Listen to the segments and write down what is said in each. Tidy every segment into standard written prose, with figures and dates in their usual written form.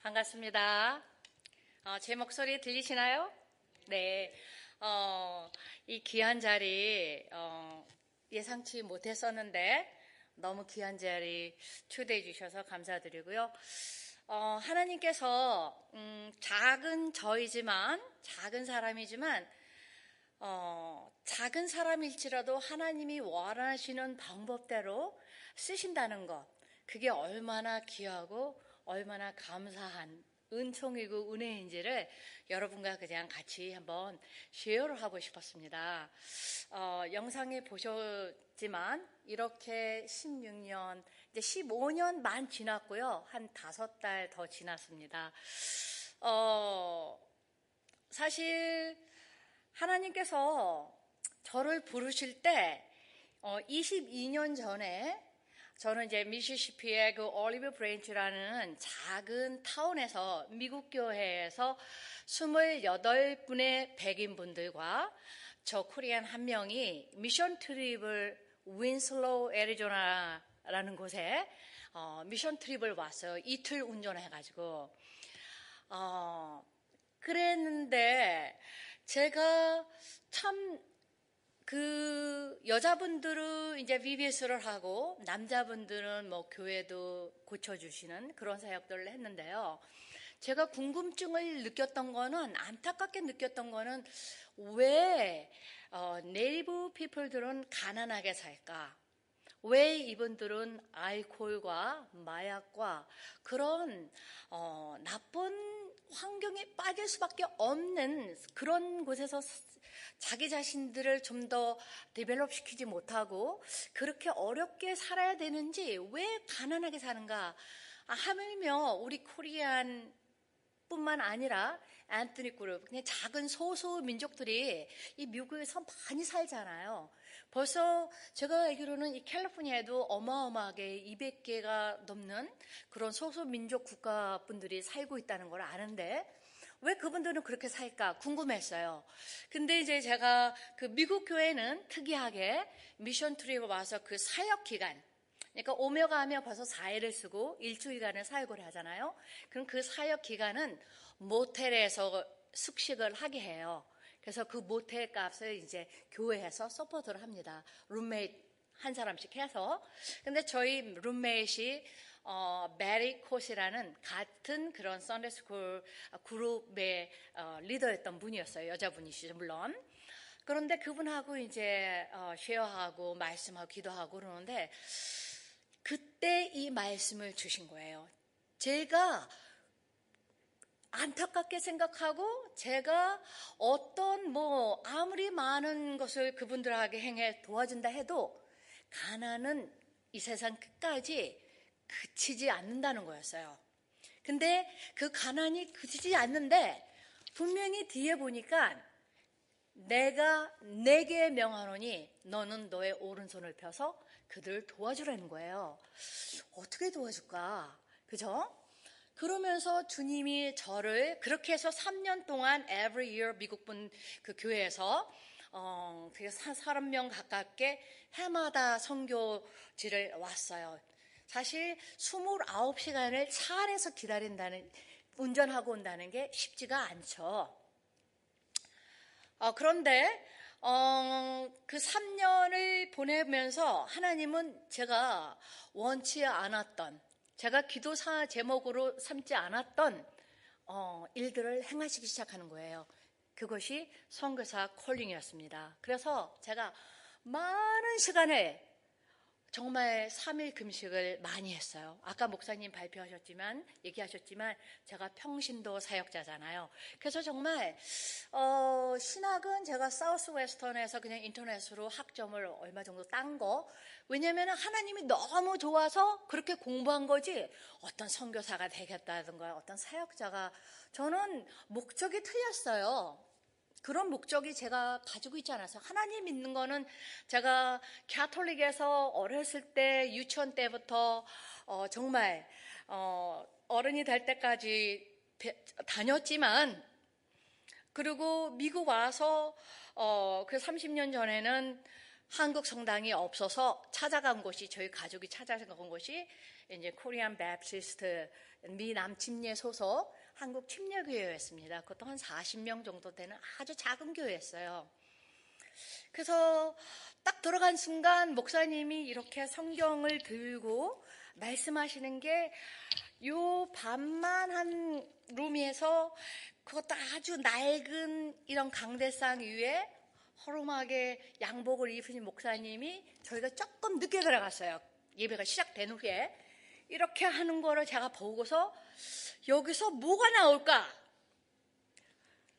반갑습니다. 제 목소리 들리시나요? 네. 이 귀한 자리, 예상치 못했었는데, 너무 귀한 자리 초대해 주셔서 감사드리고요. 하나님께서, 작은 저이지만, 작은 사람이지만, 작은 사람일지라도 하나님이 원하시는 방법대로 쓰신다는 것, 그게 얼마나 귀하고 얼마나 감사한 은총이고 은혜인지를 여러분과 그냥 같이 한번 쉐어를 하고 싶었습니다. 영상에 보셨지만 이렇게 16년, 이제 15년 만 지났고요. 한 5달 더 지났습니다. 사실 하나님께서 저를 부르실 때 22년 전에 저는 이제 미시시피의 그 올리브 브랜치라는 작은 타운에서 미국 교회에서 28분의 백인분들과 저 코리안 한 명이 미션 트립을 윈슬로우 애리조나라는 곳에 미션 트립을 왔어요. 이틀 운전해가지고 그랬는데 제가 참 그 여자분들은 이제 VBS를 하고 남자분들은 뭐 교회도 고쳐주시는 그런 사역들을 했는데요. 제가 궁금증을 느꼈던 거는, 안타깝게 느꼈던 거는 왜 네이버 피플들은 가난하게 살까? 왜 이분들은 알코올과 마약과 그런 나쁜 환경에 빠질 수밖에 없는 그런 곳에서 자기 자신들을 좀 더 데벨롭 시키지 못하고 그렇게 어렵게 살아야 되는지, 왜 가난하게 사는가? 하물며 우리 코리안 뿐만 아니라 앤토니 그룹, 그냥 작은 소수 민족들이 이 미국에서 많이 살잖아요. 벌써 제가 알기로는 이 캘리포니아에도 어마어마하게 200개가 넘는 그런 소수 민족 국가분들이 살고 있다는 걸 아는데 왜 그분들은 그렇게 살까 궁금했어요. 근데 이제 제가 그 미국 교회는 특이하게 미션 트립을 와서 그 사역 기간, 그러니까 오며 가며 벌써 4일을 쓰고 일주일간을 사역을 하잖아요. 그럼 그 사역 기간은 모텔에서 숙식을 하게 해요. 그래서 그 모텔 값을 이제 교회에서 서포트를 합니다. 룸메이트 한 사람씩 해서. 근데 저희 룸메이트이 메리 콧이라는 같은 그런 썬데이스쿨 그룹의 리더였던 분이었어요. 여자분이시죠, 물론. 그런데 그분하고 이제 쉐어하고 말씀하고 기도하고 그러는데 그때 이 말씀을 주신 거예요. 제가 안타깝게 생각하고 제가 어떤 아무리 많은 것을 그분들에게 행해 도와준다 해도 가난은 이 세상 끝까지 그치지 않는다는 거였어요. 근데 그 가난이 그치지 않는데 분명히 뒤에 보니까 내가 네게 명하노니 너는 너의 오른손을 펴서 그들을 도와주라는 거예요. 어떻게 도와줄까? 그죠? 그러면서 주님이 저를 그렇게 해서 3년 동안 every year 미국분 그 교회에서 30명 가깝게 해마다 선교지를 왔어요. 사실 29시간을 차 안에서 운전하고 온다는 게 쉽지가 않죠. 그런데 그 3년을 보내면서 하나님은 제가 원치 않았던, 제가 기도 제목으로 삼지 않았던 일들을 행하시기 시작하는 거예요. 그것이 선교사 콜링이었습니다. 그래서 제가 많은 시간을 정말 3일 금식을 많이 했어요. 아까 목사님 얘기하셨지만 제가 평신도 사역자잖아요. 그래서 정말 신학은 제가 사우스 웨스턴에서 그냥 인터넷으로 학점을 얼마 정도 딴 거, 왜냐하면 하나님이 너무 좋아서 그렇게 공부한 거지 어떤 선교사가 되겠다든가 어떤 사역자가, 저는 목적이 틀렸어요. 그런 목적이 제가 가지고 있지 않아서. 하나님 믿는 거는 제가 가톨릭에서 어렸을 때 유치원 때부터 정말 어른이 될 때까지 다녔지만, 그리고 미국 와서 그 30년 전에는 한국 성당이 없어서 찾아간 곳이, 저희 가족이 찾아간 곳이 이제 코리안 베프티스트 미남 침례 소속 한국 침례교회였습니다. 그것도 한 40명 정도 되는 아주 작은 교회였어요. 그래서 딱 들어간 순간 목사님이 이렇게 성경을 들고 말씀하시는 게 요 반만한 룸에서 그것도 아주 낡은 이런 강대상 위에 허름하게 양복을 입으신 목사님이 저희가 조금 늦게 들어갔어요. 예배가 시작된 후에. 이렇게 하는 거를 제가 보고서 여기서 뭐가 나올까?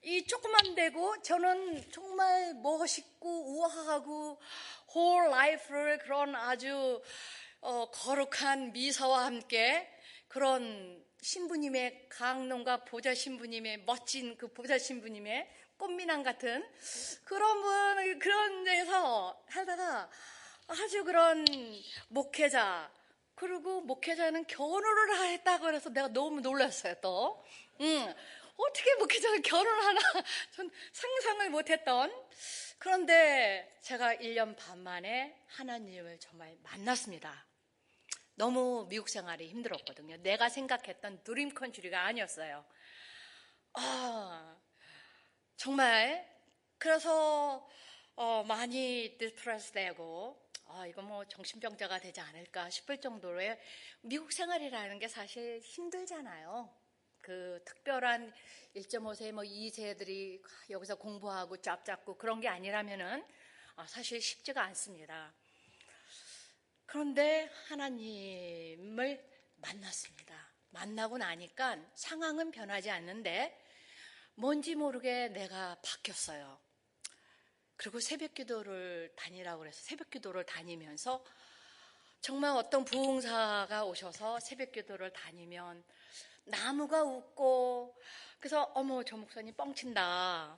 이 조그만 데고 저는 정말 멋있고 우아하고 whole life를 그런 아주 거룩한 미소와 함께 그런 신부님의 강론과 보좌 신부님의 멋진 그 보좌 신부님의 꽃미남 같은 그런 데서 하다가 아주 그런 목회자, 그리고 목회자는 결혼을 했다고 그래서 내가 너무 놀랐어요, 또. 어떻게 목회자가 결혼하나? 전 상상을 못했던. 그런데 제가 1년 반 만에 하나님을 정말 만났습니다. 너무 미국 생활이 힘들었거든요. 내가 생각했던 드림 컨트리가 아니었어요. 정말 그래서 많이 디스트레스 되고 이거 뭐 정신병자가 되지 않을까 싶을 정도로의 미국 생활이라는 게 사실 힘들잖아요. 그 특별한 1.5세 뭐 2세들이 여기서 공부하고 잡 잡고 그런 게 아니라면은 사실 쉽지가 않습니다. 그런데 하나님을 만났습니다. 만나고 나니까 상황은 변하지 않는데 뭔지 모르게 내가 바뀌었어요. 그리고 새벽 기도를 다니라고 그래서 새벽 기도를 다니면서 정말 어떤 부흥사가 오셔서 새벽 기도를 다니면 나무가 웃고 그래서 어머 저 목사님 뻥친다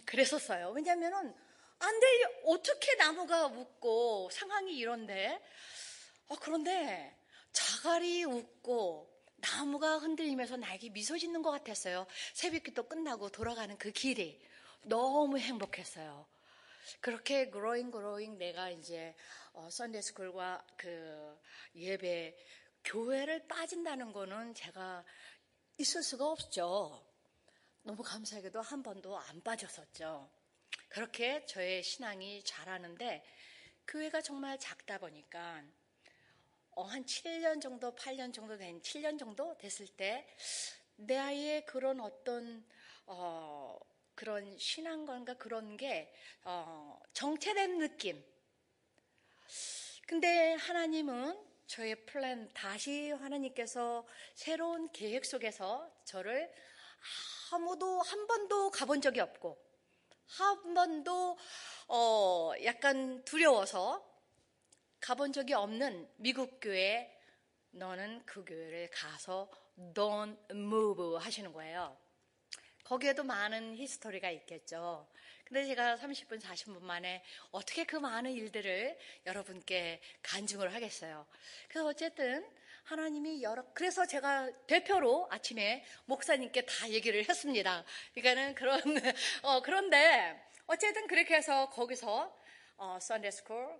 그랬었어요. 왜냐면은 안 돼, 어떻게 나무가 웃고 상황이 이런데 그런데 자갈이 웃고 나무가 흔들리면서 나에게 미소 짓는 것 같았어요. 새벽기도 끝나고 돌아가는 그 길이 너무 행복했어요. 그렇게 growing 내가 이제 썬데이 스쿨과 그 예배 교회를 빠진다는 거는 제가 있을 수가 없죠. 너무 감사하게도 한 번도 안 빠졌었죠. 그렇게 저의 신앙이 자라는데 교회가 정말 작다 보니까 한 7년 정도, 8년 정도 7년 정도 됐을 때 내 아이의 그런 어떤 그런 신앙관과 그런 게 정체된 느낌. 근데 하나님은 저의 플랜, 다시 하나님께서 새로운 계획 속에서 저를 아무도 한 번도 가본 적이 없고 한 번도 약간 두려워서 가본 적이 없는 미국 교회, 너는 그 교회를 가서 don't move 하시는 거예요. 거기에도 많은 히스토리가 있겠죠. 근데 제가 30분, 40분 만에 어떻게 그 많은 일들을 여러분께 간증을 하겠어요. 그래서 어쨌든 하나님이 그래서 제가 대표로 아침에 목사님께 다 얘기를 했습니다. 그러니까는 그런데 어쨌든 그렇게 해서 거기서 Sunday School,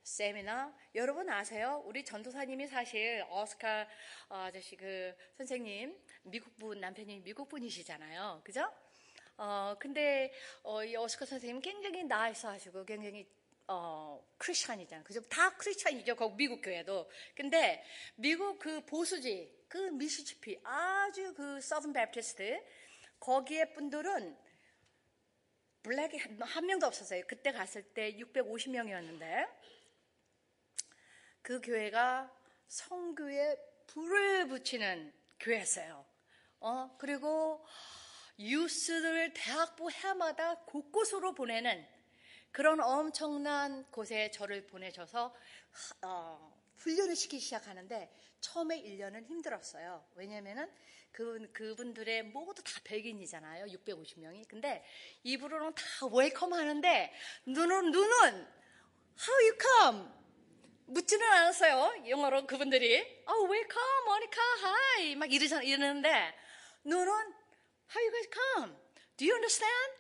세미나, 여러분 아세요? 우리 전도사님이 사실 오스카 아저씨 그 선생님, 남편이 미국 분이시잖아요. 그죠? 근데 이 오스카 선생님 굉장히 나이스 하시고 굉장히 크리스찬이잖아요. 그죠? 다 크리스찬이죠. 거기 미국 교회도. 근데 미국 그 보수지, 그 미시시피 아주 그 서든 베프티스트 거기에 분들은 블랙이 한 명도 없었어요. 그때 갔을 때 650명이었는데 그 교회가 성교에 불을 붙이는 교회였어요. 그리고 유스를 대학부 해마다 곳곳으로 보내는 그런 엄청난 곳에 저를 보내셔서 훈련을 시키기 시작하는데 처음에 1년은 힘들었어요. 왜냐면은 그분들의 모두 다 백인이잖아요. 650명이. 근데 입으로는 다 웰컴 하는데 눈은 how you come? 묻지는 않았어요. 영어로 그분들이 welcome, 모니카, hi 막 이러는데 눈은 how you guys come? Do you understand?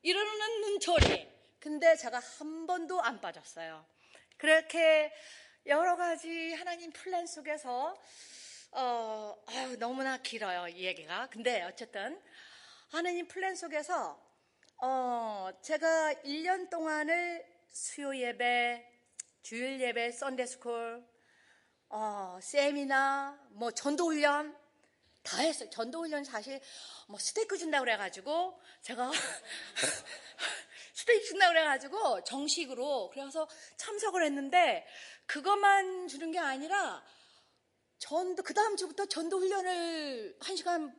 이러는 눈초리. 근데 제가 한 번도 안 빠졌어요. 그렇게 여러 가지 하나님 플랜 속에서 너무나 길어요, 이 얘기가. 근데 어쨌든 하나님 플랜 속에서 제가 1년 동안을 수요 예배, 주일 예배, 썬데이스쿨, 세미나, 뭐 전도훈련 다 했어요. 전도훈련 사실 뭐 스테이크 준다고 그래가지고 제가 스테이크 준다고 그래가지고 정식으로 그래서 참석을 했는데 그것만 주는 게 아니라 그 다음 주부터 전도 훈련을 1시간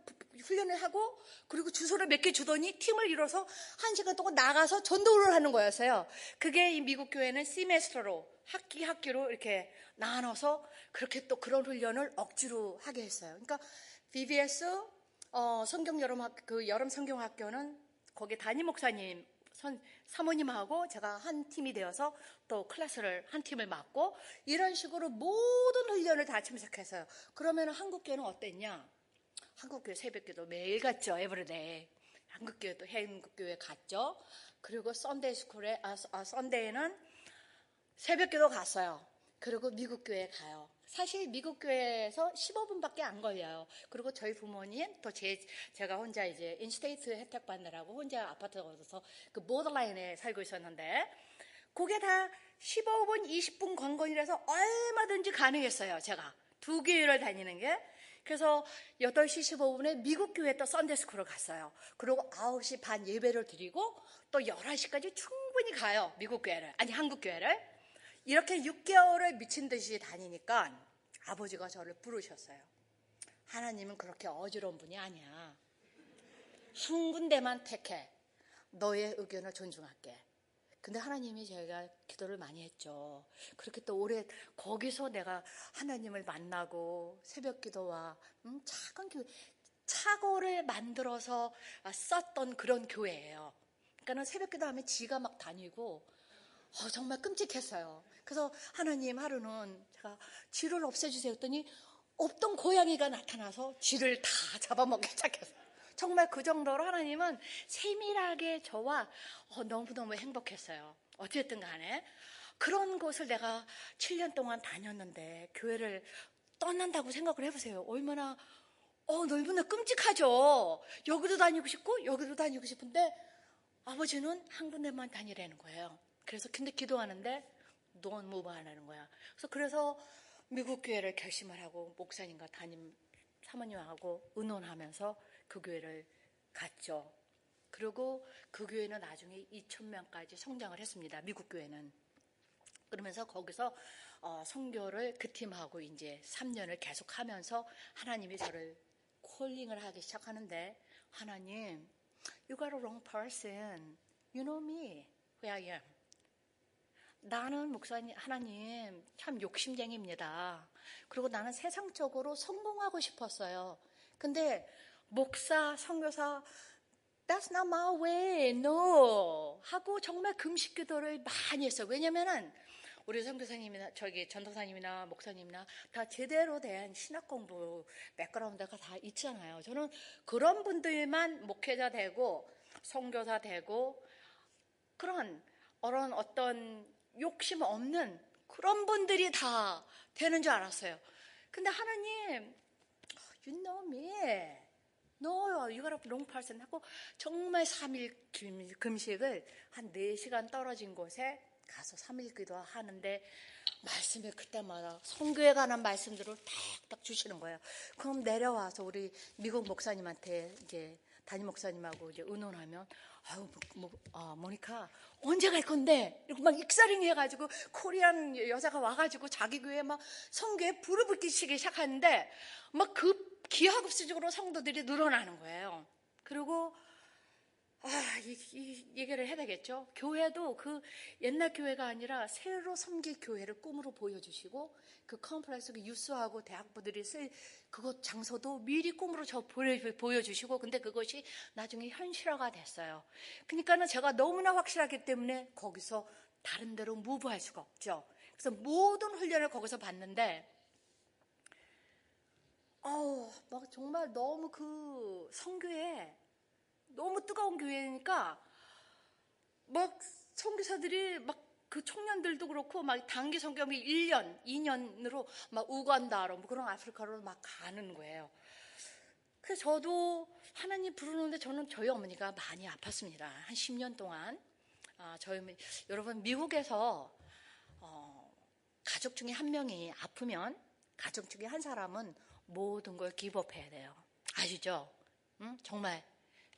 훈련을 하고 그리고 주소를 몇 개 주더니 팀을 이뤄서 1시간 동안 나가서 전도를 하는 거였어요. 그게 이 미국 교회는 시메스터로 학기로 이렇게 나눠서 그렇게 또 그런 훈련을 억지로 하게 했어요. 그러니까 VBS 성경 여름 성경학교는 거기 담임 목사님 사모님하고 제가 한 팀이 되어서 또 클래스를 한 팀을 맡고 이런 식으로 모든 훈련을 다 참석했어요. 그러면 한국교회는 어땠냐? 한국교회 새벽기도 매일 갔죠. 에브리데이. 한국교회도 한국교회 갔죠. 그리고 썬데이는 새벽기도 갔어요. 그리고 미국교회 가요. 사실 미국교회에서 15분밖에 안 걸려요. 그리고 저희 부모님 또 제가 혼자 이제 인스테이트 혜택 받느라고 혼자 아파트 얻어서 그 보더라인에 살고 있었는데 그게 다 15분, 20분 관건이라서 얼마든지 가능했어요. 제가 두 교회를 다니는 게. 그래서 8시 15분에 미국교회 또 썬데이스쿨을 갔어요. 그리고 9시 반 예배를 드리고 또 11시까지 충분히 가요. 미국교회를. 아니 한국교회를. 이렇게 6개월을 미친 듯이 다니니까 아버지가 저를 부르셨어요. 하나님은 그렇게 어지러운 분이 아니야. 한 군데만 택해. 너의 의견을 존중할게. 근데 하나님이 제가 기도를 많이 했죠. 그렇게 또 오래 거기서 내가 하나님을 만나고 새벽 기도와 작은 교회, 착오를 만들어서 썼던 그런 교회예요. 그러니까 새벽 기도하면 지가 막 다니고 정말 끔찍했어요. 그래서 하나님 하루는 제가 쥐를 없애주세요 했더니 없던 고양이가 나타나서 쥐를 다 잡아먹기 시작했어요. 정말 그 정도로 하나님은 세밀하게 저와 너무너무 행복했어요. 어쨌든 간에 그런 곳을 내가 7년 동안 다녔는데 교회를 떠난다고 생각을 해보세요. 얼마나 너무나 끔찍하죠. 여기도 다니고 싶고 여기도 다니고 싶은데 아버지는 한 군데만 다니라는 거예요. 그래서 근데 기도하는데 don't move 안 하는 거야. 그래서 미국 교회를 결심을 하고 목사님과 담임 사모님하고 의논하면서 그 교회를 갔죠. 그리고 그 교회는 나중에 2,000명까지 성장을 했습니다. 미국 교회는. 그러면서 거기서 선교를 그 팀하고 이제 3년을 계속하면서 하나님이 저를 콜링을 하기 시작하는데 하나님, you got a wrong person. You know me, who I am. 나는 목사님, 하나님 참 욕심쟁이입니다. 그리고 나는 세상적으로 성공하고 싶었어요. 근데 목사, 선교사, that's not my way, no 하고 정말 금식 기도를 많이 했어요. 왜냐면은 우리 선교사님이나 전도사님이나 목사님이나 다 제대로 된 신학 공부 백그라운드가 다 있잖아요. 저는 그런 분들만 목회자 되고 선교사 되고 그런 어떤 욕심 없는 그런 분들이 다 되는 줄 알았어요. 근데 하나님, you know me. No, you got a wrong person 하고 정말 3일 금식을 한 4시간 떨어진 곳에 가서 3일 기도하는데 말씀을 그때마다 선교에 관한 말씀들을 탁탁 주시는 거예요. 그럼 내려와서 우리 미국 목사님한테 이제 담임 목사님하고 이제 의논하면 모니카 언제 갈 건데? 이러고 막 익사링 해가지고 코리안 여자가 와가지고 자기 교회 막 성교에 불을 붙이기 시작하는데 막 기하급수적으로 성도들이 늘어나는 거예요. 그리고 이 얘기를 해야 되겠죠. 교회도 그 옛날 교회가 아니라 새로 섬길 교회를 꿈으로 보여주시고 그 컴플렉스 유스하고 대학부들이 쓸 그곳 장소도 미리 꿈으로 보여주시고 근데 그것이 나중에 현실화가 됐어요. 그러니까는 제가 너무나 확실하기 때문에 거기서 다른 데로 무브할 수가 없죠. 그래서 모든 훈련을 거기서 받는데 막 정말 너무 그 성교에 너무 뜨거운 교회니까 막 선교사들이 막 그 청년들도 그렇고 막 단기 선교비 1년, 2년으로 막 우간다로 뭐 그런 아프리카로 막 가는 거예요. 그래서 저도 하나님 부르는데 저는 저희 어머니가 많이 아팠습니다. 한 10년 동안. 여러분 미국에서 가족 중에 한 명이 아프면 가족 중에 한 사람은 모든 걸 기법해야 돼요. 아시죠? 응? 정말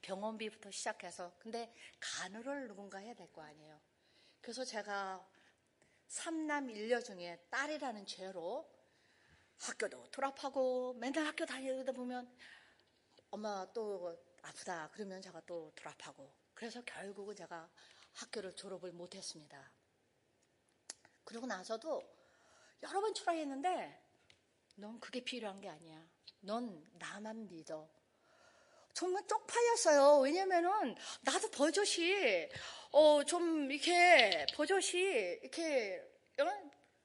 병원비부터 시작해서. 근데 간호를 누군가 해야 될 거 아니에요. 그래서 제가 3남 1녀 중에 딸이라는 죄로 학교도 졸업하고 맨날 학교 다니다 보면 엄마 또 아프다 그러면 제가 또 졸업하고, 그래서 결국은 제가 학교를 졸업을 못했습니다. 그러고 나서도 여러 번 출학했는데 넌 그게 필요한 게 아니야. 넌 나만 믿어. 정말 쪽팔렸어요. 왜냐면은 나도 버젓이 좀 이렇게 버젓이 이렇게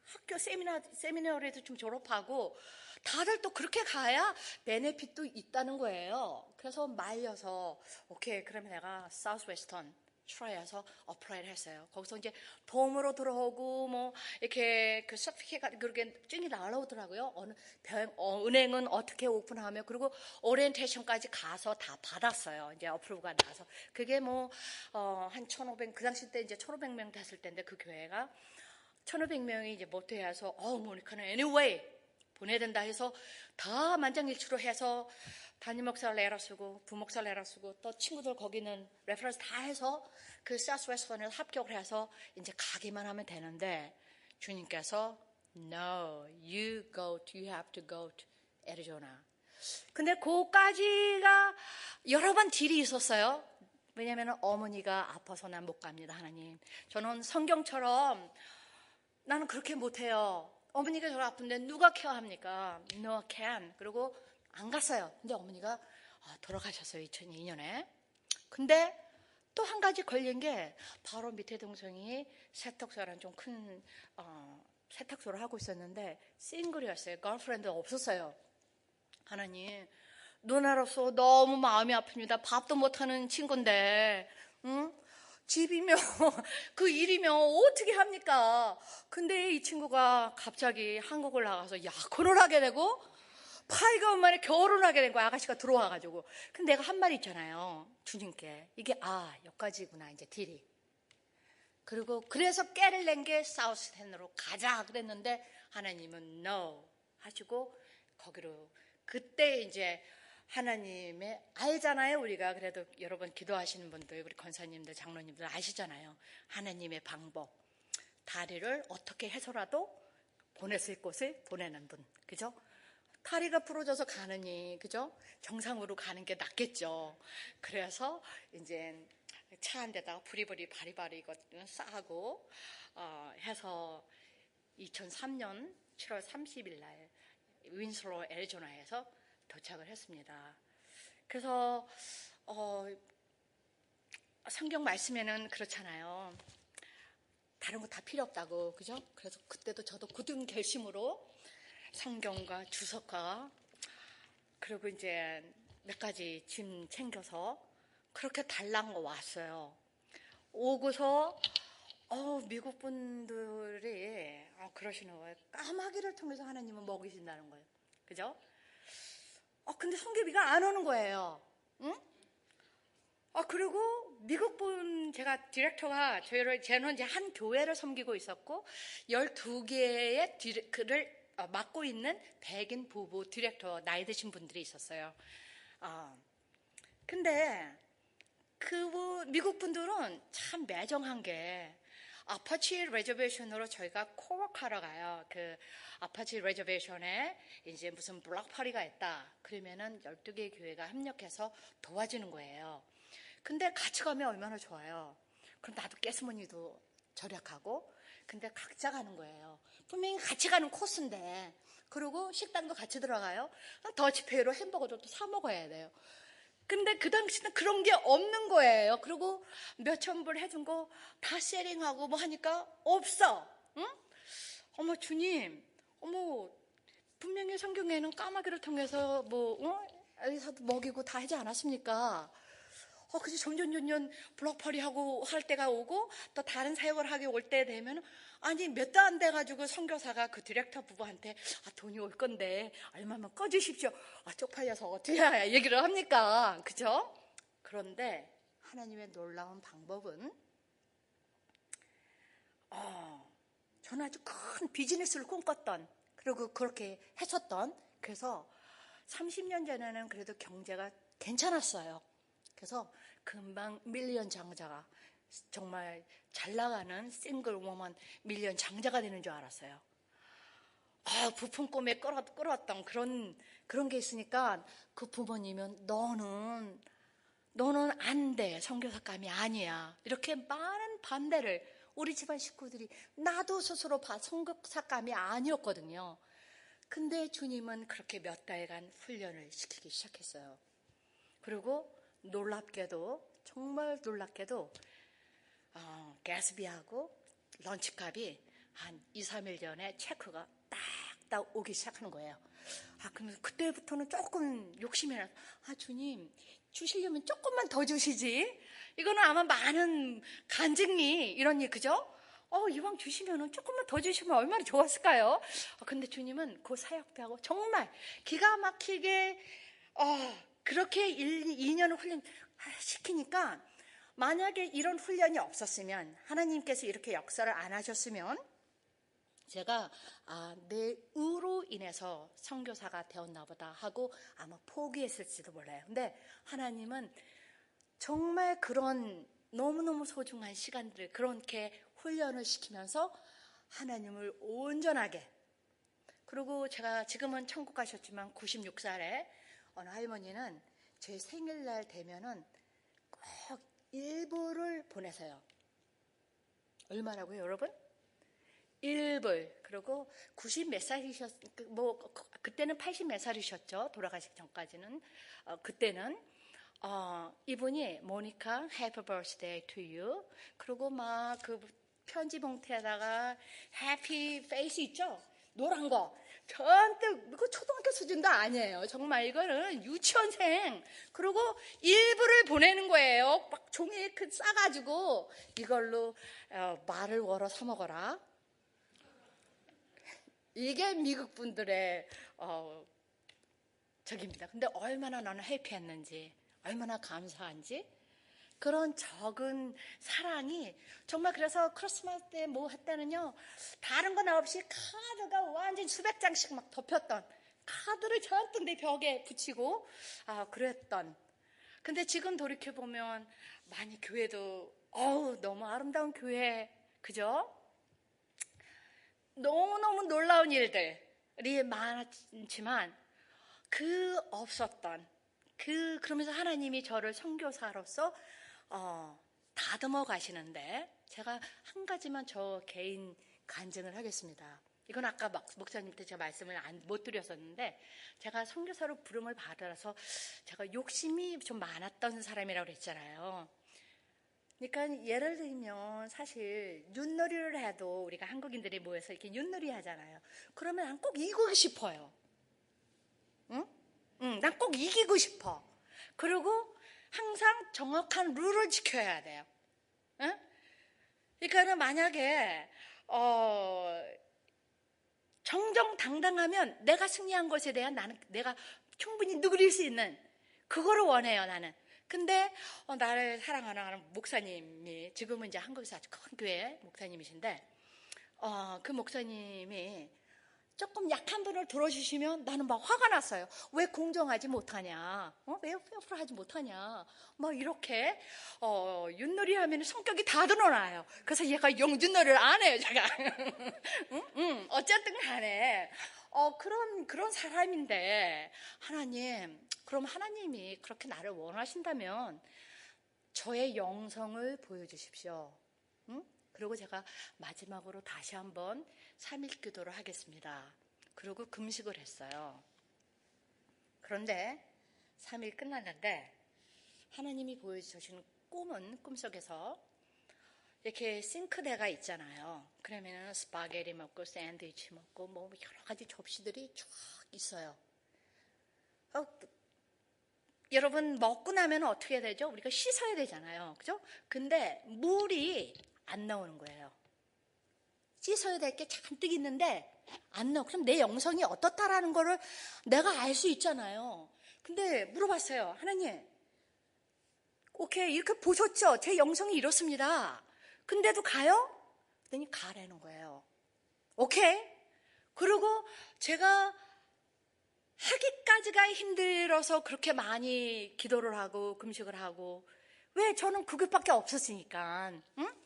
학교 세미나리에도 좀 졸업하고 다들 또 그렇게 가야 베네핏도 있다는 거예요. 그래서 말려서 오케이 그러면 내가 사우스웨스턴 트라이해서 어플라이를 했어요. 거기서 이제 돔으로 들어오고 뭐 이렇게 그 서티피케이트 그렇게 증이 날라오더라고요. 은행은 어떻게 오픈하며, 그리고 오리엔테이션까지 가서 다 받았어요. 이제 어플로가 나서 그게 뭐 한 1,500, 그 당시 때 이제 1,500명 됐을 때인데 그 교회가 1,500명이 이제 모태해서 모니카는 anyway 보내야 된다 해서 다 만장일치로 해서 담임 목사를 내라 쓰고 부목사를 내라 쓰고 또 친구들 거기는 레퍼런스 다 해서 그 사우스웨스턴을 합격을 해서 이제 가기만 하면 되는데 주님께서 No, you have to go to Arizona. 근데 그까지가 여러 번 딜이 있었어요. 왜냐하면 어머니가 아파서 난 못 갑니다. 하나님, 저는 성경처럼 나는 그렇게 못해요. 어머니가 저를 아픈데 누가 케어합니까? No can. 그리고 안 갔어요. 근데 어머니가 돌아가셨어요. 2002년에. 근데 또 한 가지 걸린 게 바로 밑에 동생이 세탁소라는 좀 큰 세탁소를 하고 있었는데 싱글이었어요. 걸프렌드 없었어요. 하나님, 누나로서 너무 마음이 아픕니다. 밥도 못하는 친구인데 응? 집이면 그 일이면 어떻게 합니까? 근데 이 친구가 갑자기 한국을 나가서 약혼을 하게 되고 8개월 만에 결혼하게 된 거야. 아가씨가 들어와가지고. 근데 내가 한 말 있잖아요. 주님께. 이게 여기까지구나 이제 딜이. 그리고 그래서 깨를 낸 게 사우스텐으로 가자 그랬는데 하나님은 no 하시고 거기로. 그때 이제 하나님의 알잖아요. 우리가 그래도 여러분 기도하시는 분들, 우리 권사님들, 장로님들 아시잖아요. 하나님의 방법. 다리를 어떻게 해서라도 보냈을 곳을 보내는 분. 그죠? 다리가 부러져서 가느니, 그죠? 정상으로 가는 게 낫겠죠. 그래서 이제 차 한 대다가 부리부리 바리바리 이거 싸고 해서 2003년 7월 30일 날 윈슬로 애리조나에서 도착을 했습니다. 그래서 성경 말씀에는 그렇잖아요. 다른 거 다 필요 없다고, 그죠? 그래서 그때도 저도 굳은 결심으로 성경과 주석과 그리고 이제 몇 가지 짐 챙겨서 그렇게 달랑 왔어요. 오고서 미국 분들이 그러시는 거예요. 까마귀를 통해서 하나님은 먹이신다는 거예요. 그죠? 근데 성교비가 안 오는 거예요. 응? 그리고 미국 분, 제가 디렉터가, 저는 이제 한 교회를 섬기고 있었고, 12개의 그를 맡고 있는 백인 부부 디렉터, 나이 드신 분들이 있었어요. 근데 미국 분들은 참 매정한 게, 아파치 레저베이션으로 저희가 코워크하러 가요. 그 아파치 레저베이션에 이제 무슨 블록 파티가 있다. 그러면은 12개 교회가 협력해서 도와주는 거예요. 근데 같이 가면 얼마나 좋아요. 그럼 나도 가스머니도 절약하고. 근데 각자 가는 거예요. 분명히 같이 가는 코스인데. 그리고 식당도 같이 들어가요. 더치페이로 햄버거도 또 사 먹어야 돼요. 근데 그 당시는 그런 게 없는 거예요. 그리고 몇천 불 해준 거 다 세링하고 뭐 하니까 없어. 응? 어머 주님, 분명히 성경에는 까마귀를 통해서 여기서도 먹이고 다 하지 않았습니까? 그래서 점점 블록퍼리하고 할 때가 오고 또 다른 사역을 하게 올 때 되면 아니 몇 달 안 돼가지고 선교사가 그 디렉터 부부한테 돈이 올 건데 얼마만 꺼주십시오. 쪽팔려서 어떻게 해야 얘기를 합니까? 그죠? 그런데 하나님의 놀라운 방법은 저는 아주 큰 비즈니스를 꿈꿨던 그리고 그렇게 했었던 그래서 30년 전에는 그래도 경제가 괜찮았어요. 그래서 금방 밀리언 장자가 정말 잘 나가는 싱글 워먼 밀리언 장자가 되는 줄 알았어요. 부푼 꿈에 끌었던 그런 게 있으니까 그 부모님은 너는 안 돼. 선교사감이 아니야. 이렇게 많은 반대를 우리 집안 식구들이 나도 스스로 선교사감이 아니었거든요. 근데 주님은 그렇게 몇 달간 훈련을 시키기 시작했어요. 그리고 놀랍게도 정말 놀랍게도 가스비하고 런치값이 한 2, 3일 전에 체크가 딱 오기 시작하는 거예요. 그러면 그때부터는 조금 욕심이 나서 주님 주시려면 조금만 더 주시지. 이거는 아마 많은 간증이 이런 일 그죠? 이왕 주시면은 조금만 더 주시면 얼마나 좋았을까요? 근데 주님은 그 사역배하고 정말 기가 막히게 그렇게 2년을 훈련 시키니까 만약에 이런 훈련이 없었으면 하나님께서 이렇게 역사를 안 하셨으면 제가 내 의로 인해서 선교사가 되었나 보다 하고 아마 포기했을지도 몰라요. 근데 하나님은 정말 그런 너무너무 소중한 시간들을 그렇게 훈련을 시키면서 하나님을 온전하게 그리고 제가 지금은 천국 가셨지만 96살에 어느 할머니는 제 생일날 되면은 꼭 일부를 보내세요. 얼마라고요, 여러분? 1불. 그리고 90 몇 살이셨, 그때는 80 몇 살이셨죠. 돌아가시기 전까지는. 그때는, 이분이, 모니카, Happy Birthday to you. 그리고 막 그 편지 봉투에다가 Happy Face 있죠? 노란 거. 전뜩, 이거 초등학교 수준도 아니에요. 정말 이거는 유치원생. 그리고 일부를 보내는 거예요. 막 종이에 싸가지고 이걸로 말을 월어 사 먹어라. 이게 미국 분들의 적입니다. 근데 얼마나 나는 해피했는지, 얼마나 감사한지 그런 적은 사랑이 정말 그래서 크리스마스 때 뭐 했다는요. 다른 건 없이 카드가 완전 수백 장씩 막 덮였던 카드를 잔뜩 내 벽에 붙이고 그랬던. 근데 지금 돌이켜 보면 많이 교회도 너무 아름다운 교회 그죠? 너무너무 놀라운 일들이 많지만 없었던 그러면서 하나님이 저를 선교사로서 다듬어 가시는데 제가 한 가지만 저 개인 간증을 하겠습니다. 이건 아까 목사님 때 제가 말씀을 못 드렸었는데 제가 선교사로 부름을 받아서 제가 욕심이 좀 많았던 사람이라고 그랬잖아요. 그러니까 예를 들면 사실 윷놀이를 해도 우리가 한국인들이 모여서 이렇게 윷놀이 하잖아요. 그러면 난 꼭 이기고 싶어요. 응, 난 꼭 이기고 싶어. 그리고 항상 정확한 룰을 지켜야 돼요. 응? 그러니까는 만약에 정정당당하면 내가 승리한 것에 대한 내가 충분히 누릴 수 있는 그거를 원해요, 나는. 근데 나를 사랑하는 목사님이 지금은 이제 한국에서 아주 큰 교회 목사님이신데 그 목사님이 조금 약한 분을 들어주시면 나는 막 화가 났어요. 왜 공정하지 못하냐? 왜 페어풀 하지 못하냐? 막 이렇게 윷놀이 하면 성격이 다 드러나요. 그래서 얘가 윷놀이를 안 해요, 제가. 어쨌든 간에 그런 사람인데 그럼 하나님이 그렇게 나를 원하신다면 저의 영성을 보여주십시오. 그리고 제가 마지막으로 다시 한번 3일 기도를 하겠습니다. 그리고 금식을 했어요. 그런데 3일 끝났는데 하나님이 보여주신 꿈속에서 이렇게 싱크대가 있잖아요. 그러면 스파게티 먹고 샌드위치 먹고 뭐 여러 가지 접시들이 쭉 있어요. 여러분 먹고 나면 어떻게 되죠? 우리가 씻어야 되잖아요. 그죠? 근데 물이 안 나오는 거예요. 씻어야 될 게 잔뜩 있는데 안 나와. 그럼 내 영성이 어떻다라는 거를 내가 알 수 있잖아요. 근데 물어봤어요. 하나님, 오케이, 이렇게 보셨죠? 제 영성이 이렇습니다. 근데도 가요? 그랬더니 가라는 거예요. 오케이? 그리고 제가 하기까지가 힘들어서 그렇게 많이 기도를 하고 금식을 하고, 왜? 저는 그것밖에 없었으니까. 응?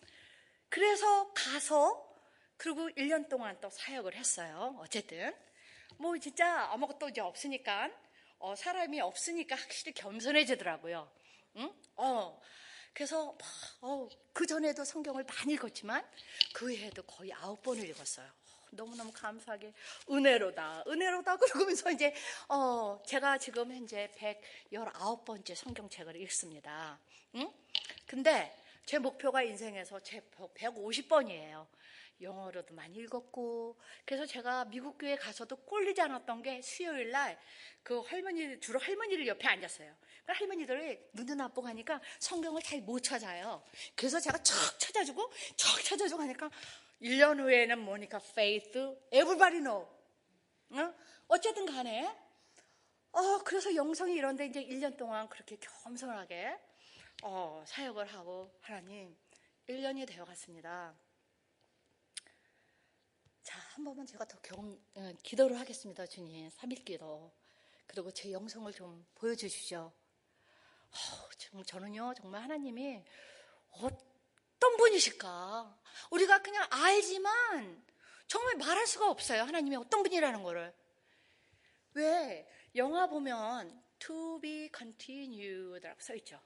그래서 가서 그리고 1년 동안 또 사역을 했어요. 어쨌든 뭐 진짜 아무것도 이제 없으니까 사람이 없으니까 확실히 겸손해지더라고요. 응? 그래서 그 전에도 성경을 많이 읽었지만 그 외에도 거의 9번을 읽었어요. 너무너무 감사하게 은혜로다 그러면서 이제 제가 지금 현재 119번째 성경책을 읽습니다. 응? 근데 제 목표가 인생에서 제 150번이에요. 영어로도 많이 읽었고, 그래서 제가 미국 교회 가서도 꼴리지 않았던 게 수요일 날 그 주로 할머니들 옆에 앉았어요. 그러니까 할머니들이 눈도 나쁘고 하니까 성경을 잘 못 찾아요. 그래서 제가 척 찾아주고 하니까 1년 후에는 뭐니까 faith, everybody know. 어쨌든 간에 그래서 영성이 이런데 이제 1년 동안 그렇게 겸손하게 사역을 하고 하나님 1년이 되어갔습니다. 자, 한 번만 제가 더 기도를 하겠습니다. 주님, 3일 기도. 그리고 제 영성을 좀 보여주십시오. 저는요, 정말 하나님이 어떤 분이실까? 우리가 그냥 알지만 정말 말할 수가 없어요. 하나님이 어떤 분이라는 거를. 왜? 영화 보면 to be continued라고 써있죠.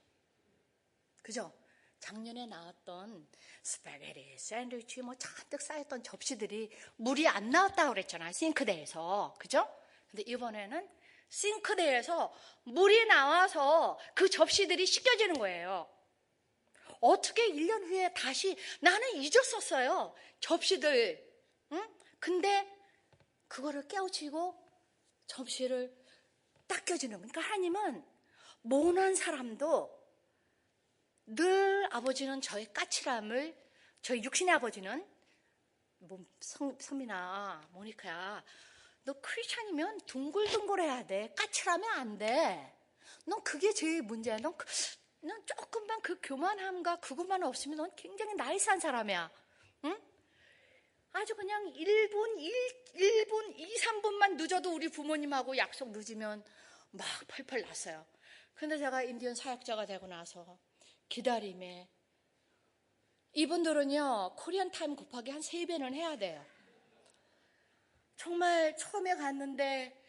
그죠? 작년에 나왔던 스파게티, 샌드위치 뭐 잔뜩 쌓였던 접시들이 물이 안 나왔다고 그랬잖아요. 싱크대에서. 그죠? 근데 이번에는 싱크대에서 물이 나와서 그 접시들이 씻겨지는 거예요. 어떻게 1년 후에 다시, 나는 잊었었어요. 접시들. 응? 근데 그거를 깨우치고 접시를 닦여지는 거예요. 그러니까 하나님은 모난 사람도 늘 아버지는 저의 까칠함을, 저희 육신의 아버지는 선민아, 모니카야, 너 크리스찬이면 둥글둥글해야 돼. 까칠하면 안 돼. 넌 그게 제일 문제야. 넌 조금만 그 교만함과 그것만 없으면 넌 굉장히 나이스한 사람이야. 응? 아주 그냥 1분, 2, 3분만 늦어도 우리 부모님하고 약속 늦으면 막 펄펄 났어요. 근데 제가 인디언 사역자가 되고 나서 기다림에, 이분들은요 코리안 타임 곱하기 한 3배는 해야 돼요. 정말 처음에 갔는데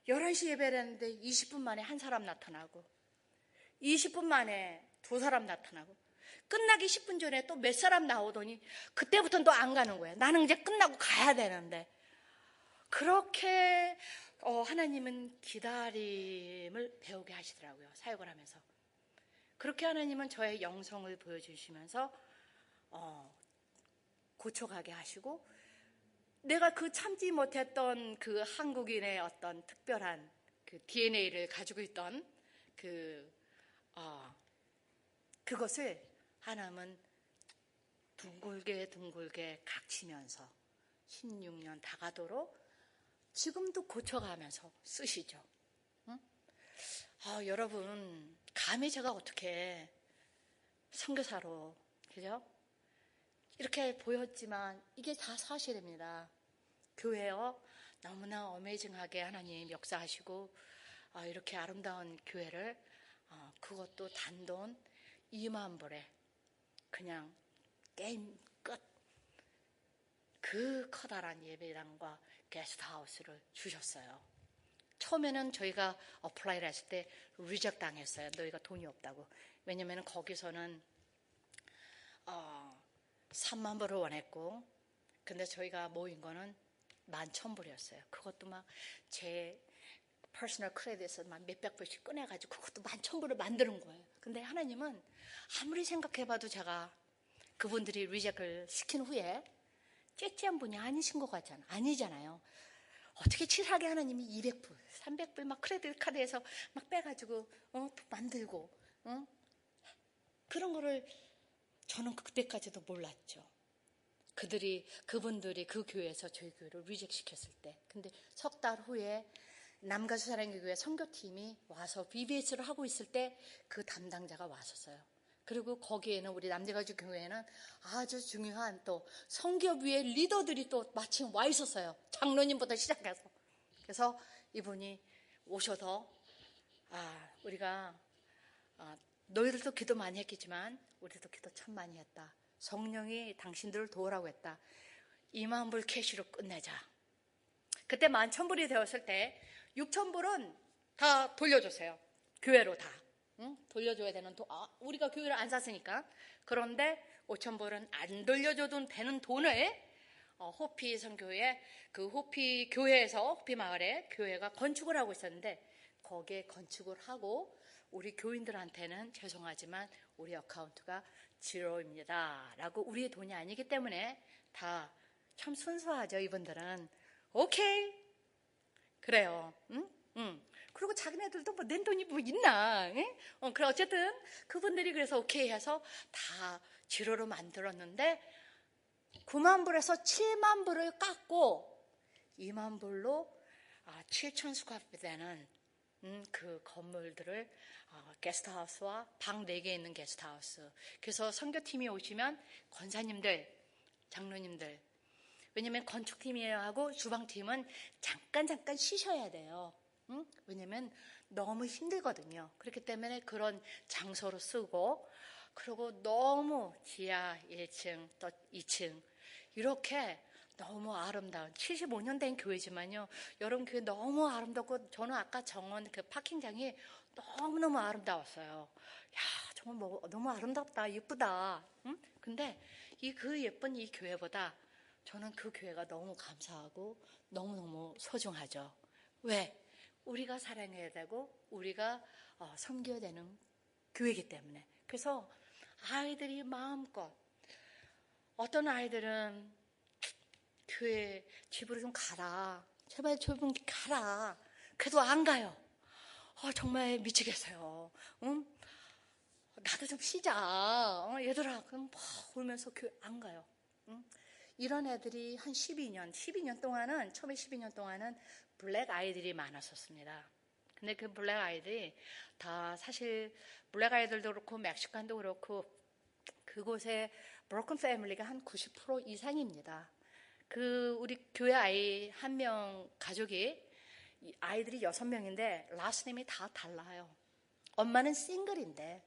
11시 예배를 했는데 20분 만에 한 사람 나타나고 20분 만에 2사람 나타나고 끝나기 10분 전에 또 몇 사람 나오더니 그때부터는 또 안 가는 거예요. 나는 이제 끝나고 가야 되는데. 그렇게 하나님은 기다림을 배우게 하시더라고요. 사역을 하면서. 그렇게 하나님은 저의 영성을 보여주시면서 고쳐가게 하시고, 내가 그 참지 못했던 그 한국인의 어떤 특별한 그 DNA를 가지고 있던 그것을 하나님은 둥글게 각치면서 16년 다가도록 지금도 고쳐가면서 쓰시죠. 응? 여러분, 감히 제가 어떻게 선교사로, 그죠? 이렇게 보였지만 이게 다 사실입니다. 교회요, 너무나 어메이징하게 하나님 역사하시고 이렇게 아름다운 교회를 그것도 단돈 2만 불에 그냥 게임 끝. 그 커다란 예배당과 게스트하우스를 주셨어요. 처음에는 저희가 어플라이를 했을 때 리젝트 당했어요. 너희가 돈이 없다고. 왜냐면 거기서는 3만 불을 원했고, 근데 저희가 모인 거는 11,000불이었어요. 그것도 막 제 퍼스널 크레딧에서 막 몇백 불씩 꺼내가지고 그것도 11,000불을 만드는 거예요. 근데 하나님은 아무리 생각해봐도 제가 그분들이 리젝트를 시킨 후에 째째한 분이 아니신 것 같잖아요. 아니잖아요. 어떻게 치사하게 하나님이 200불, 300불 막 크레딧 카드에서 막 빼가지고 만들고 그런 거를 저는 그때까지도 몰랐죠. 그분들이 그 교회에서 저희 교회를 리젝 시켰을 때. 근데 석 달 후에 남가수 사랑의 교회 선교팀이 와서 VBS를 하고 있을 때 그 담당자가 왔었어요. 그리고 거기에는 우리 남대가주 교회에는 아주 중요한 또 선교부의 리더들이 또 마침 와 있었어요. 장로님부터 시작해서. 그래서 이분이 오셔서 우리가 너희들도 기도 많이 했겠지만 우리도 기도 참 많이 했다. 성령이 당신들을 도우라고 했다. 2만 불 캐시로 끝내자. 그때 11,000불이 되었을 때 6,000불은 다 돌려줬어요. 교회로 다. 돌려줘야 되는 돈. 우리가 교회를 안 샀으니까. 그런데 5,000불은 안 돌려줘도 되는 돈을 호피 선교회, 그 호피 교회에서 호피 마을에 교회가 건축을 하고 있었는데 거기에 건축을 하고 우리 교인들한테는 죄송하지만 우리 어카운트가 지로입니다 라고 우리의 돈이 아니기 때문에 다 참 순수하죠. 이분들은 오케이 그래요. 그리고 자기네들도 뭐 낸 돈이 뭐 있나. 그래 어쨌든 그분들이 그래서 오케이 해서 다 지로로 만들었는데 9만 불에서 7만 불을 깎고 2만 불로 7,000스퀘어피트 되는 그 건물들을 게스트하우스와 방 4개 있는 게스트하우스. 그래서 선교팀이 오시면 권사님들, 장로님들, 왜냐면 건축팀이에요 하고 주방팀은 잠깐 쉬셔야 돼요. 왜냐면 너무 힘들거든요. 그렇기 때문에 그런 장소로 쓰고, 그리고 너무 지하 1층 또 2층 이렇게 너무 아름다운 75년 된 교회지만요. 여러분 교회 너무 아름답고 저는 아까 정원 그 파킹장이 너무너무 아름다웠어요. 야 정말 너무 아름답다 예쁘다. 근데 그 예쁜 이 교회보다 저는 그 교회가 너무 감사하고 너무너무 소중하죠. 왜? 우리가 사랑해야 되고 우리가 섬겨야 되는 교회이기 때문에. 그래서 아이들이 마음껏 어떤 아이들은 교회 집으로 좀 가라. 제발 좀 가라. 그래도 안 가요. 정말 미치겠어요. 나도 좀 쉬자. 얘들아 그럼 울면서 교회 안 가요. 이런 애들이 한 12년 동안은 처음에 12년 동안은 블랙 아이들이 많았었습니다. 근데 그 블랙 아이들이 다 사실 블랙 아이들도 그렇고 멕시칸도 그렇고 그곳에 브로큰 패밀리가 한 90% 이상입니다. 우리 교회 아이 한 명 가족이 아이들이 6명인데 라스트 네임이 다 달라요. 엄마는 싱글인데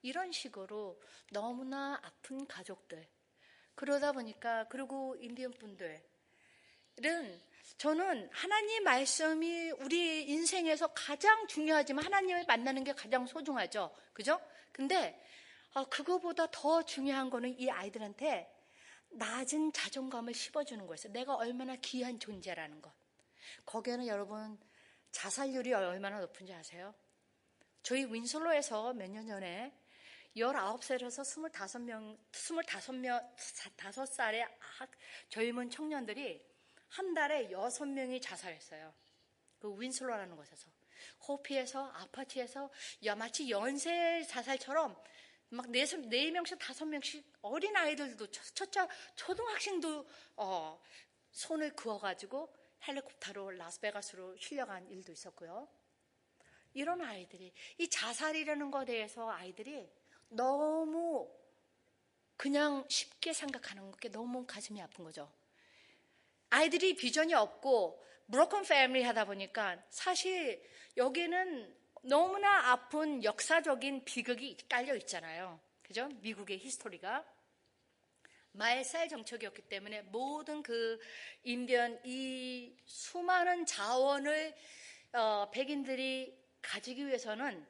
이런 식으로 너무나 아픈 가족들. 그러다 보니까 그리고 인디언 분들은 저는 하나님 말씀이 우리 인생에서 가장 중요하지만 하나님을 만나는 게 가장 소중하죠. 그죠? 근데 그거보다 더 중요한 거는 이 아이들한테 낮은 자존감을 심어주는 거였어요. 내가 얼마나 귀한 존재라는 것. 거기에는 여러분 자살률이 얼마나 높은지 아세요? 저희 윈슬로에서 몇 년 전에 19살에서 25살의 젊은 청년들이 한 달에 6명이 자살했어요. 그 윈슬로라는 곳에서. 호피에서, 아파트에서 마치 연쇄 자살처럼 막 4명씩 5명씩 어린 아이들도 초등학생도 손을 그어가지고 헬리콥터로 라스베가스로 실려간 일도 있었고요. 이런 아이들이 이 자살이라는 것에 대해서 아이들이 너무 그냥 쉽게 생각하는 게 너무 가슴이 아픈 거죠. 아이들이 비전이 없고 브로큰 패밀리 하다 보니까 사실 여기는 너무나 아픈 역사적인 비극이 깔려 있잖아요. 그죠? 미국의 히스토리가 말살 정책이었기 때문에 모든 그 인디언 이 수많은 자원을 백인들이 가지기 위해서는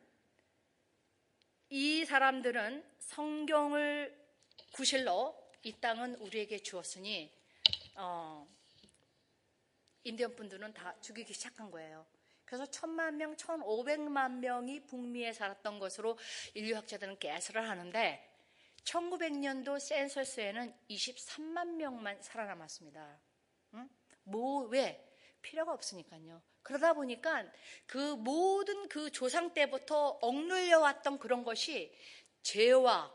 이 사람들은 성경을 구실로 이 땅은 우리에게 주었으니 인디언 분들은 다 죽이기 시작한 거예요. 그래서 1,000만 명, 1,500만 명이 북미에 살았던 것으로 인류학자들은 계산을 하는데 1900년도 센서스에는 23만 명만 살아남았습니다. 왜? 필요가 없으니까요. 그러다 보니까 그 모든 그 조상 때부터 억눌려 왔던 그런 것이 죄와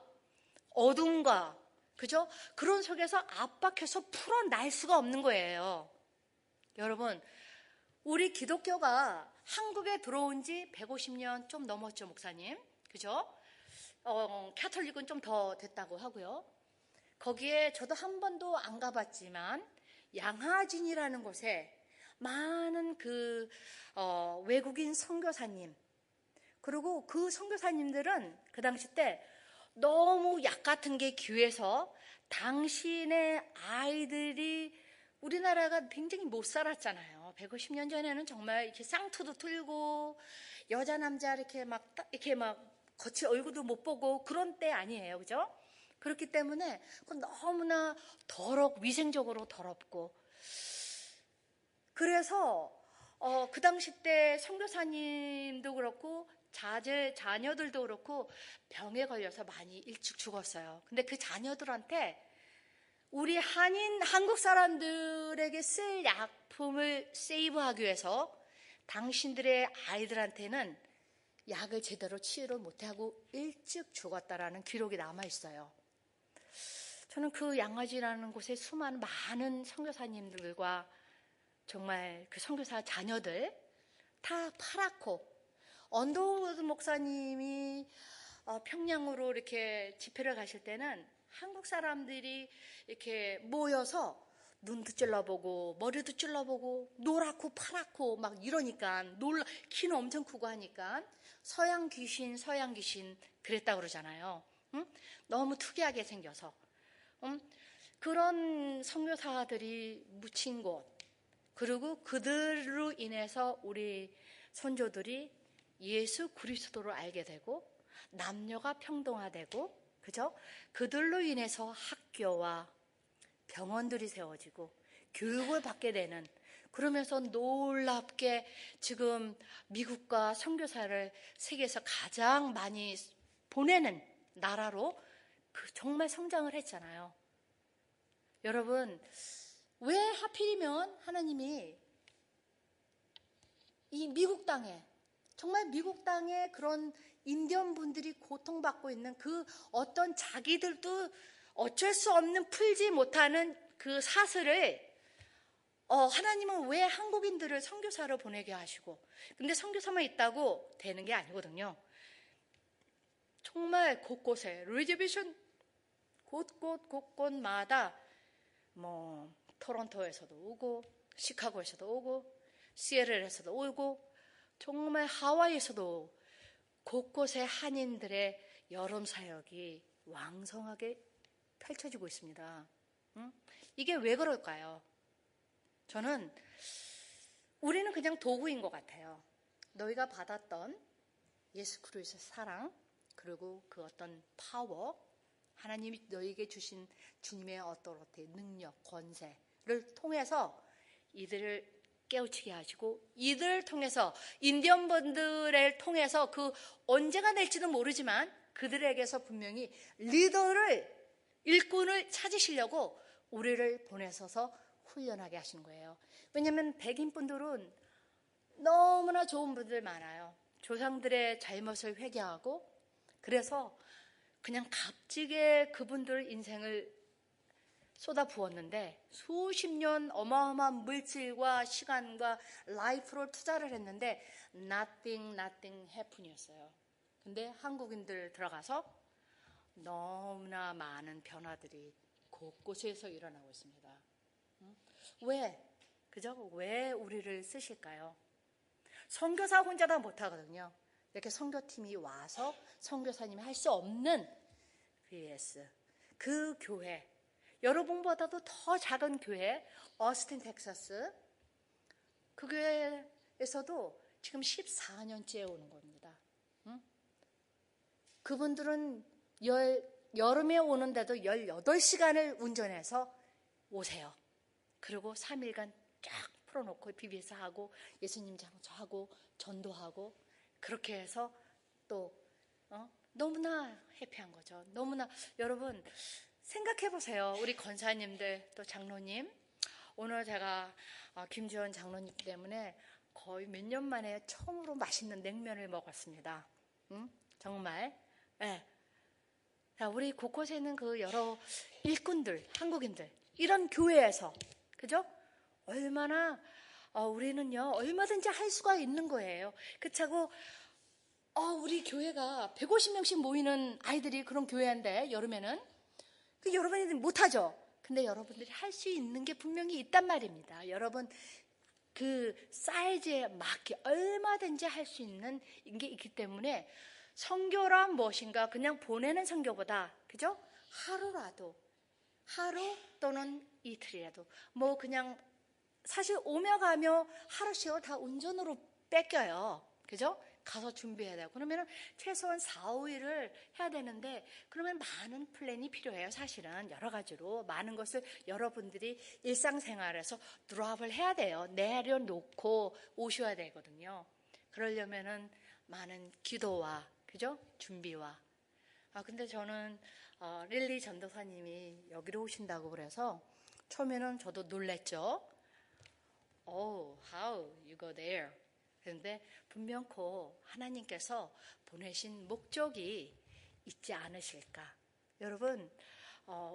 어둠과 그죠? 그런 속에서 압박해서 풀어날 수가 없는 거예요. 여러분, 우리 기독교가 한국에 들어온 지 150년 좀 넘었죠, 목사님. 그죠? 캐톨릭은 좀 더 됐다고 하고요. 거기에 저도 한 번도 안 가봤지만 양화진이라는 곳에 많은 외국인 선교사님, 그리고 그 선교사님들은 그 당시 때 너무 약 같은 게 귀해서 당신의 아이들이, 우리나라가 굉장히 못 살았잖아요. 150년 전에는 정말 이렇게 쌍투도 틀고 여자 남자 이렇게 막 거치 얼굴도 못 보고 그런 때 아니에요, 그죠? 그렇기 때문에 그건 너무나 위생적으로 더럽고, 그래서 그 당시 때 선교사님도 그렇고 자녀들도 그렇고 병에 걸려서 많이 일찍 죽었어요. 근데 그 자녀들한테 우리 한국 사람들에게 쓸 약품을 세이브하기 위해서 당신들의 아이들한테는 약을 제대로 치유를 못하고 일찍 죽었다라는 기록이 남아있어요. 저는 그 양화지라는 곳에 수많은 많은 선교사님들과 정말 그 선교사 자녀들 다 파랗고, 언더우드 목사님이 평양으로 이렇게 집회를 가실 때는 한국 사람들이 이렇게 모여서 눈도 찔러보고 머리도 찔러보고 노랗고 파랗고 막 이러니까 키는 엄청 크고 하니까 서양 귀신 그랬다고 그러잖아요. 응? 너무 특이하게 생겨서. 그런 선교사들이 묻힌 곳, 그리고 그들로 인해서 우리 선조들이 예수 그리스도를 알게 되고 남녀가 평등화되고, 그죠? 그들로 인해서 학교와 병원들이 세워지고 교육을 받게 되는, 그러면서 놀랍게 지금 미국과 선교사를 세계에서 가장 많이 보내는 나라로 정말 성장을 했잖아요. 여러분, 왜 하필이면 하나님이 이 미국 땅에, 정말 미국 땅에 그런 인디언 분들이 고통받고 있는 그 어떤 자기들도 어쩔 수 없는 풀지 못하는 그 사슬을 하나님은 왜 한국인들을 선교사로 보내게 하시고, 근데 선교사만 있다고 되는 게 아니거든요. 정말 곳곳에 리저베이션 곳곳마다 토론토에서도 오고 시카고에서도 오고 시애틀에서도 오고 정말 하와이에서도 곳곳에 한인들의 여름 사역이 왕성하게 펼쳐지고 있습니다. 이게 왜 그럴까요? 저는 우리는 그냥 도구인 것 같아요. 너희가 받았던 예수 그리스도의 사랑, 그리고 그 어떤 파워, 하나님이 너희에게 주신 주님의 어떤 능력, 권세를 통해서 이들을 깨우치게 하시고, 이들을 통해서 인디언 분들을 통해서 그 언제가 될지는 모르지만 그들에게서 분명히 일꾼을 찾으시려고 우리를 보내셔서 훈련하게 하시는 거예요. 왜냐하면 백인 분들은 너무나 좋은 분들 많아요. 조상들의 잘못을 회개하고, 그래서 그냥 값지게 그분들 인생을 쏟아부었는데 수십 년 어마어마한 물질과 시간과 라이프를 투자를 했는데 nothing happen이었어요. 근데 한국인들 들어가서 너무나 많은 변화들이 곳곳에서 일어나고 있습니다. 왜? 그죠? 왜 우리를 쓰실까요? 선교사 혼자 다 못하거든요. 이렇게 선교팀이 와서 선교사님이 할 수 없는 VS, 그 교회, 여러분보다도 더 작은 교회, 어스틴 텍사스, 그 교회에서도 지금 14년째 오는 겁니다. 그분들은 여름에 오는데도 18시간을 운전해서 오세요. 그리고 3일간 쫙 풀어놓고 BBS 하고 예수님 장소하고 전도하고, 그렇게 해서 또 너무나 해피한 거죠. 너무나. 여러분 생각해 보세요. 우리 권사님들 또 장로님 오늘 제가 김지원 장로님 때문에 거의 몇 년 만에 처음으로 맛있는 냉면을 먹었습니다. 정말. 네. 자, 우리 곳곳에 있는 그 여러 일꾼들, 한국인들, 이런 교회에서, 그죠? 얼마나, 우리는요, 얼마든지 할 수가 있는 거예요. 그렇다고, 우리 교회가 150명씩 모이는 아이들이 그런 교회인데, 여름에는. 그 여러분이 못하죠? 근데 여러분들이 할 수 있는 게 분명히 있단 말입니다. 여러분, 그 사이즈에 맞게 얼마든지 할 수 있는 게 있기 때문에 선교란 무엇인가 그냥 보내는 선교보다, 그죠? 하루 또는 이틀이라도 뭐 그냥 사실 오며 가며 하루씩을 다 운전으로 뺏겨요. 그죠? 가서 준비해야 되고 그러면 최소한 4, 5일을 해야 되는데 그러면 많은 플랜이 필요해요. 사실은 여러 가지로 많은 것을 여러분들이 일상생활에서 드롭을 해야 돼요. 내려놓고 오셔야 되거든요. 그러려면은 많은 기도와 그죠? 준비와 근데 저는 릴리 전도사님이 여기로 오신다고 그래서 처음에는 저도 놀랬죠. Oh, how you go there? 그런데 분명코 하나님께서 보내신 목적이 있지 않으실까? 여러분,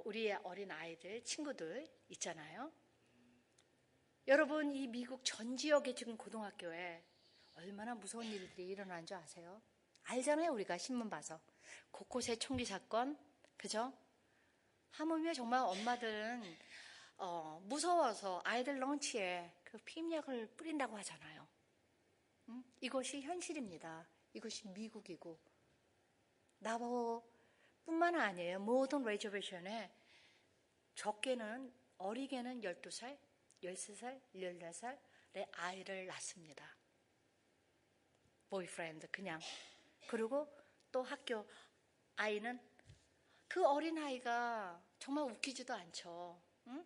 우리의 어린 아이들, 친구들 있잖아요. 여러분, 이 미국 전 지역에 지금 고등학교에 얼마나 무서운 일들이 일어난 줄 아세요? 알잖아요, 우리가 신문 봐서. 곳곳에 총기 사건, 그죠? 하물며 정말 엄마들은 무서워서 아이들 런치에 그 피임약을 뿌린다고 하잖아요. 이것이 현실입니다. 이것이 미국이고 나보뿐만 아니에요. 모든 레저베이션에 적게는 어리게는 12살, 13살, 14살의 아이를 낳습니다. 보이프렌드 그냥. 그리고 또 학교 아이는 그 어린아이가 정말 웃기지도 않죠. 응?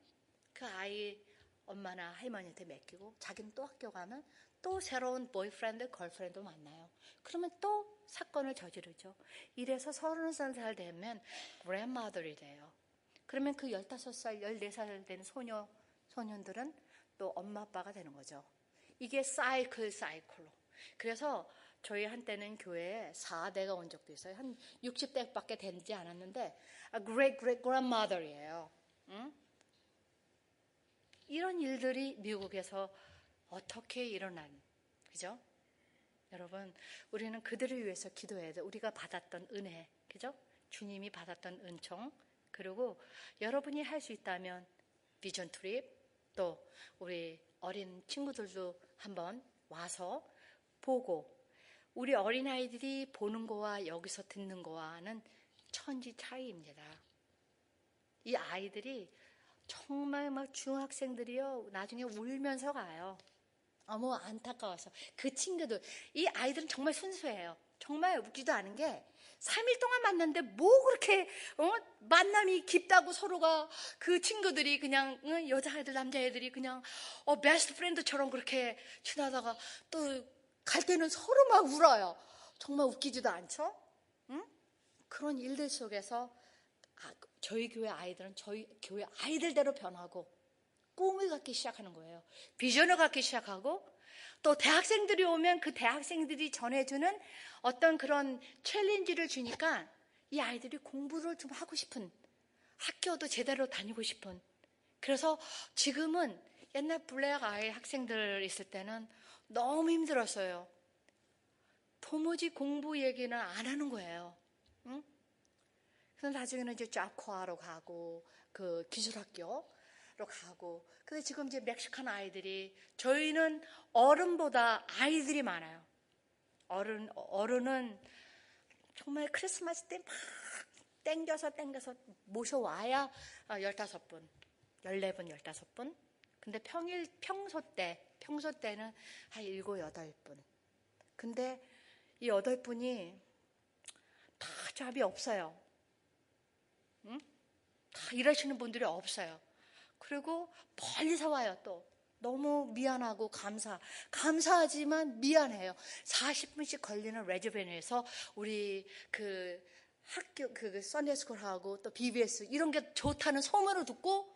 그 아이 엄마나 할머니한테 맡기고 자기는 또 학교 가면 또 새로운 보이프렌드, 걸프렌드 만나요. 그러면 또 사건을 저지르죠. 이래서 30살 되면 grandmother이 돼요. 그러면 그 15살, 14살 된 소년들은 또 엄마 아빠가 되는 거죠. 이게 사이클로. 그래서 저희 한때는 교회에 4대가 온 적도 있어요. 한 60대밖에 되지 않았는데 great grandmother이에요. 응? 이런 일들이 미국에서 어떻게 일어난, 그죠? 여러분, 우리는 그들을 위해서 기도해야 돼. 우리가 받았던 은혜, 그죠? 주님이 받았던 은총, 그리고 여러분이 할 수 있다면 비전 트립, 또 우리 어린 친구들도 한번 와서 보고, 우리 어린아이들이 보는 거와 여기서 듣는 거와는 천지 차이입니다. 이 아이들이 정말 막 중학생들이요, 나중에 울면서 가요. 어머, 안타까워서. 그 친구들, 이 아이들은 정말 순수해요. 정말 웃기도 않은 게 3일 동안 만났는데 뭐 그렇게 만남이 깊다고 서로가 그 친구들이 그냥 여자애들 남자애들이 그냥 베스트 프렌드처럼 그렇게 지나다가 또 갈 때는 서로 막 울어요. 정말 웃기지도 않죠? 응? 그런 일들 속에서 저희 교회 아이들은 저희 교회 아이들대로 변하고 꿈을 갖기 시작하는 거예요. 비전을 갖기 시작하고 또 대학생들이 오면 그 대학생들이 전해주는 어떤 그런 챌린지를 주니까 이 아이들이 공부를 좀 하고 싶은, 학교도 제대로 다니고 싶은. 그래서 지금은 옛날 블랙 아이 학생들 있을 때는 너무 힘들었어요. 도무지 공부 얘기는 안 하는 거예요. 응? 그래서 나중에는 이제 잡코아로 가고 그 기술학교로 가고. 근데 지금 이제 멕시칸 아이들이, 저희는 어른보다 아이들이 많아요. 어른은 정말 크리스마스 때 막 땡겨서 모셔와야 15분, 14분, 15분. 근데 평소 때는 한 7, 8분. 근데 이 8분이 다 잡이 없어요. 응? 다 일하시는 분들이 없어요. 그리고 멀리서 와요. 또 너무 미안하고 감사하지만 미안해요. 40분씩 걸리는 레저벤에서 우리 그 학교 그 썬데이스쿨하고 또 BBS 이런 게 좋다는 소문을 듣고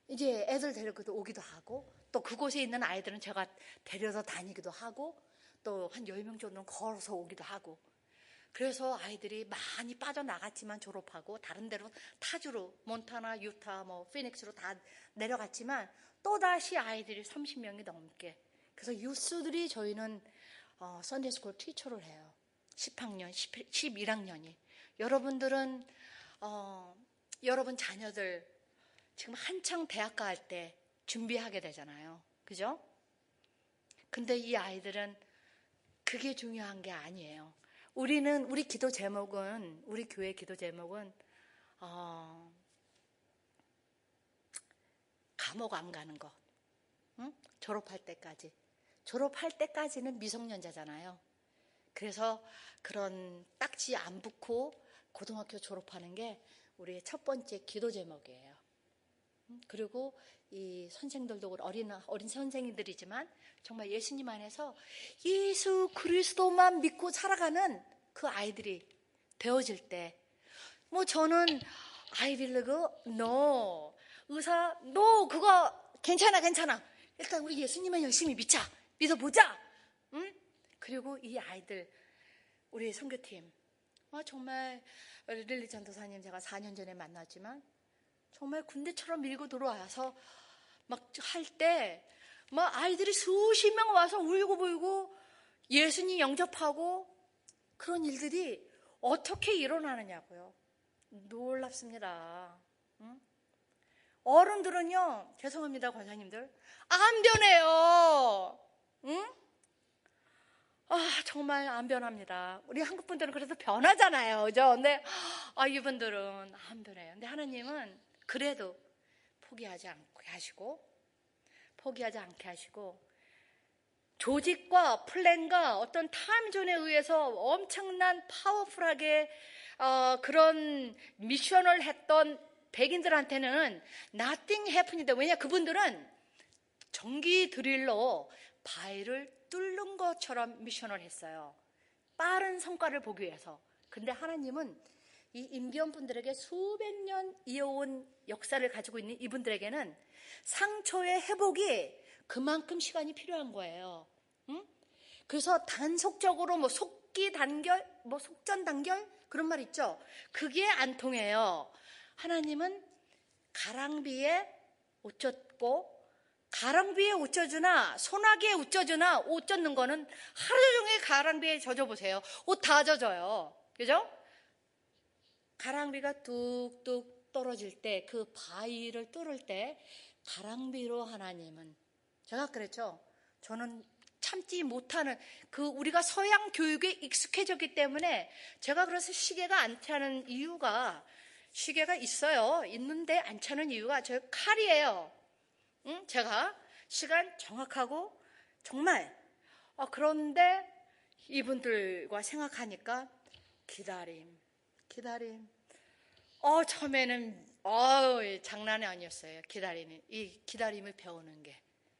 이제 애들 데리고도 오기도 하고, 또 그곳에 있는 아이들은 제가 데려다 다니기도 하고, 또 한 10명 정도는 걸어서 오기도 하고. 그래서 아이들이 많이 빠져나갔지만 졸업하고 다른 데로 타주로, 몬타나, 유타, 뭐 피닉스로 다 내려갔지만 또다시 아이들이 30명이 넘게. 그래서 유스들이 저희는 선데이스쿨 티처를 해요. 10학년, 11학년이. 여러분들은 여러분 자녀들 지금 한창 대학 갈 때 준비하게 되잖아요. 그죠? 근데 이 아이들은 그게 중요한 게 아니에요. 우리 기도 제목은, 우리 교회 기도 제목은, 감옥 안 가는 것. 응? 졸업할 때까지. 졸업할 때까지는 미성년자잖아요. 그래서 그런 딱지 안 붙고 고등학교 졸업하는 게 우리의 첫 번째 기도 제목이에요. 그리고 이 선생들도 어린 선생님들이지만 정말 예수님 안에서 예수 그리스도만 믿고 살아가는 그 아이들이 되어질 때, 뭐 저는 아이빌리그 no, 의사 no, 그거 괜찮아. 일단 우리 예수님만 열심히 믿어보자. 응? 그리고 이 아이들, 우리 선교팀, 정말 릴리 전도사님 제가 4년 전에 만났지만 정말 군대처럼 밀고 들어와서 막 할 때 막 아이들이 수십 명 와서 울고 불고 예수님 영접하고 그런 일들이 어떻게 일어나느냐고요. 놀랍습니다. 응? 어른들은요, 죄송합니다 권사님들, 안 변해요. 응? 정말 안 변합니다. 우리 한국 분들은 그래도 변하잖아요. 그죠? 근데 이분들은 안 변해요. 근데 하나님은 그래도 포기하지 않게 하시고 조직과 플랜과 어떤 타임존에 의해서 엄청난 파워풀하게 그런 미션을 했던 백인들한테는 nothing happened. 왜냐, 그분들은 전기 드릴로 바위를 뚫는 것처럼 미션을 했어요. 빠른 성과를 보기 위해서. 근데 하나님은 이 인비언 분들에게 수백 년 이어온 역사를 가지고 있는 이분들에게는 상처의 회복이 그만큼 시간이 필요한 거예요. 응? 그래서 단속적으로 뭐 속기 단결, 뭐 속전 단결 그런 말 있죠. 그게 안 통해요. 하나님은 가랑비에 옷 젖고, 가랑비에 옷 젖으나 소나기에 옷 젖으나 옷 젖는 거는 하루 종일 가랑비에 젖어보세요. 옷 다 젖어요. 그죠? 가랑비가 뚝뚝 떨어질 때, 그 바위를 뚫을 때 가랑비로 하나님은, 제가 그랬죠. 저는 참지 못하는, 우리가 서양 교육에 익숙해졌기 때문에 제가 그래서 시계가 안 차는 이유가, 시계가 있는데 안 차는 이유가 저 칼이에요. 응? 제가 시간 정확하고 정말 그런데 이분들과 생각하니까 기다림. 처음에는 장난이 아니었어요. 이 기다림을 배우는 게.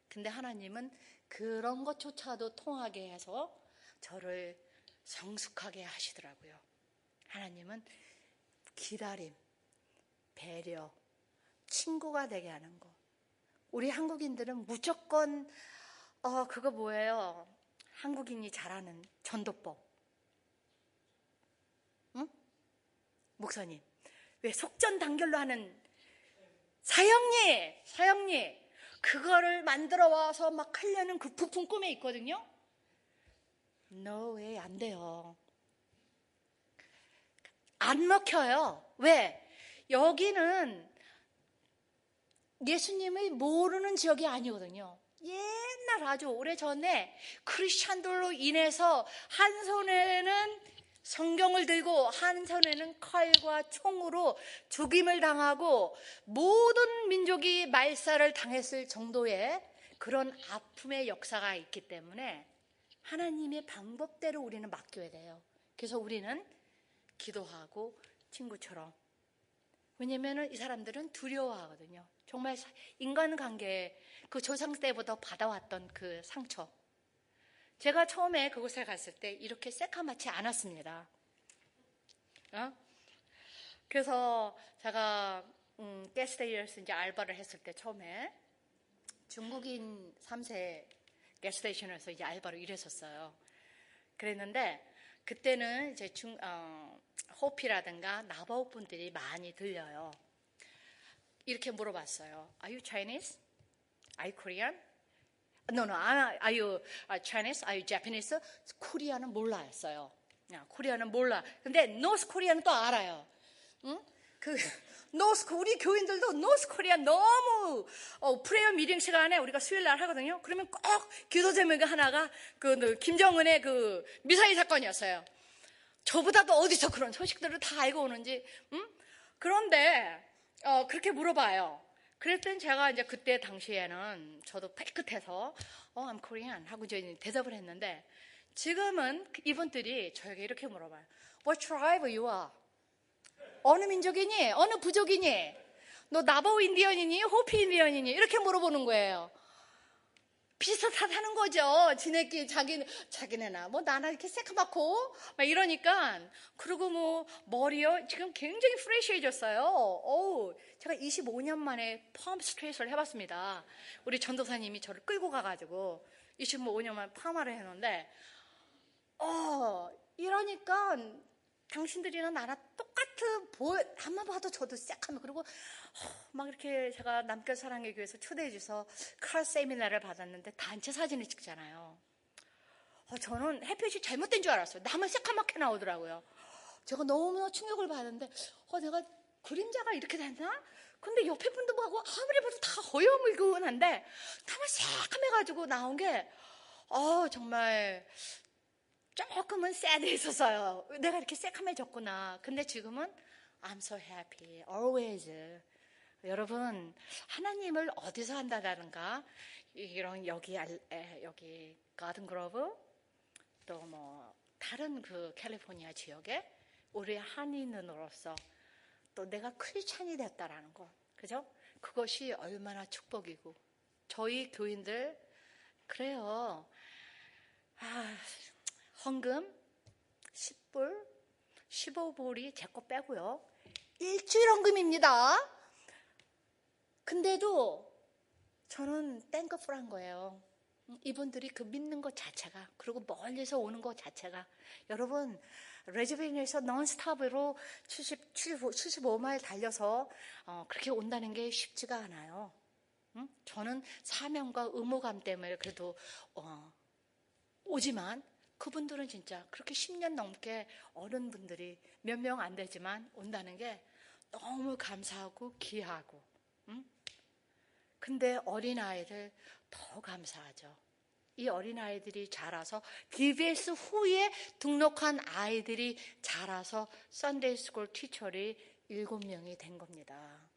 근데 하나님은 그런 것조차도 통하게 해서 저를 성숙하게 하시더라고요. 하나님은 기다림, 배려, 친구가 되게 하는 거. 우리 한국인들은 무조건 그거 뭐예요? 한국인이 잘하는 전도법. 응? 목사님, 왜 속전단결로 하는 사형리 그거를 만들어 와서 막 하려는 그 부푼 꿈에 있거든요. No way, 안 돼요. 안 먹혀요. 왜? 여기는 예수님을 모르는 지역이 아니거든요. 옛날 아주 오래전에 크리스찬들로 인해서 한 손에는 성경을 들고 한 손에는 칼과 총으로 죽임을 당하고 모든 민족이 말살을 당했을 정도의 그런 아픔의 역사가 있기 때문에 하나님의 방법대로 우리는 맡겨야 돼요. 그래서 우리는 기도하고 친구처럼. 왜냐하면 이 사람들은 두려워하거든요. 정말 인간관계에 그 조상 때부터 받아왔던 그 상처. 제가 처음에 그곳에 갔을 때 이렇게 새카맣지 않았습니다. 그래서 제가 가스스테이션에서 이제 알바를 했을 때 처음에 중국인 3세 가스스테이션에서 이제 알바로 일했었어요. 그랬는데 그때는 이제 호피라든가 나바오 분들이 많이 들려요. 이렇게 물어봤어요. Are you Chinese? Are you Korean? No. Are you Chinese? Are you Japanese? 코리아는 몰라 했어요. 코리아는 몰라. 근데 노스 코리아는 또 알아요. 응? 우리 교인들도 노스 코리아 너무 프레이어 미팅 시간에 우리가 수요일 날 하거든요. 그러면 꼭 기도 제목이 하나가 김정은의 미사일 사건이었어요. 저보다도 어디서 그런 소식들을 다 알고 오는지. 그런데 그렇게 물어봐요. 그랬더니 제가 이제 그때 당시에는 저도 삐끗해서 I'm Korean 하고 이제 대답을 했는데 지금은 이분들이 저에게 이렇게 물어봐요. What tribe you are? 어느 민족이니? 어느 부족이니? 너 나바오 인디언이니? 호피 인디언이니? 이렇게 물어보는 거예요. 비슷하다는 거죠. 자기네나 나나 이렇게 새까맣고 막 이러니까. 그리고 머리요 지금 굉장히 프레시해졌어요. 제가 25년 만에 펌 스트레이트를 해봤습니다. 우리 전도사님이 저를 끌고 가가지고 25년 만에 파마를 했는데 이러니까 당신들이나 나나 똑같은 한번 봐도 저도 새까매. 그리고 막 이렇게 제가 남교 사랑의 교회에서 초대해 줘서 칼 세미나를 받았는데 단체 사진을 찍잖아요. 저는 햇빛이 잘못된 줄 알았어요. 나만 새까맣게 나오더라고요. 제가 너무나 충격을 받았는데 내가 그림자가 이렇게 됐나? 근데 옆에 분도 보고 아무리 봐도 다 허여물근한데 다만 새까매가지고 나온 게 정말 조금은 새드했었어요. 내가 이렇게 새까매졌구나. 근데 지금은 I'm so happy, always. 여러분, 하나님을 어디서 한다든가 이런 여기 가든 그로브 또 다른 캘리포니아 지역에 우리 한인으로서 또 내가 크리스찬이 됐다라는 거, 그죠? 그것이 얼마나 축복이고 저희 교인들 그래요. 헌금 10불, 15불이 제 거 빼고요. 일주일 헌금입니다. 근데도 저는 땡크풀한 거예요. 이분들이 믿는 것 자체가, 그리고 멀리서 오는 것 자체가. 여러분, 레즈베인에서 넌스톱으로 75마일 달려서 그렇게 온다는 게 쉽지가 않아요. 저는 사명과 의무감 때문에 그래도 오지만 그분들은 진짜 그렇게 10년 넘게 어른분들이 몇 명 안 되지만 온다는 게 너무 감사하고 귀하고. 근데 어린아이들 더 감사하죠. 이 어린아이들이 자라서 DBS 후에 등록한 아이들이 자라서 썬데이 스쿨 티처리 7명이 된 겁니다.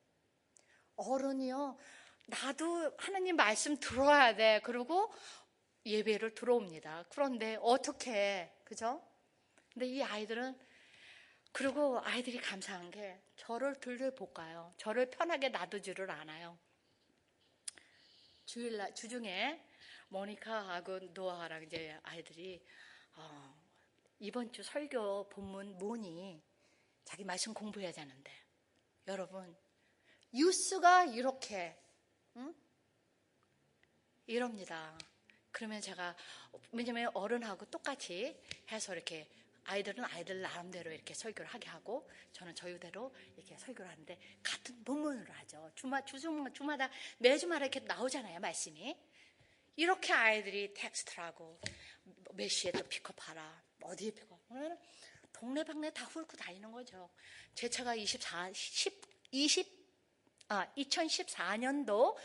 어른이요. 나도 하나님 말씀 들어야 돼. 그리고 예배를 들어옵니다. 그런데 어떻게, 그죠? 근데 이 아이들은, 그리고 아이들이 감사한 게 저를 들려볼까요? 저를 편하게 놔두지를 않아요. 주중에 모니카하고 노아랑 이제 아이들이 이번 주 설교 본문 뭐니? 자기 말씀 공부해야 되는데. 여러분, 뉴스가 이렇게 이럽니다. 그러면 제가 왜냐면 어른하고 똑같이 해서 이렇게 아이들은 아이들 나름대로 이렇게 설교를 하게 하고 저는 저희대로 이렇게 설교를 하는데 같은 본문으로 하죠. 주마다 매주마다 이렇게 나오잖아요, 말씀이. 이렇게 아이들이 텍스트를 하고 몇 시에 또 픽업하라, 어디에 픽업, 동네방네 다 훑고 다니는 거죠. 제 차가 2014년도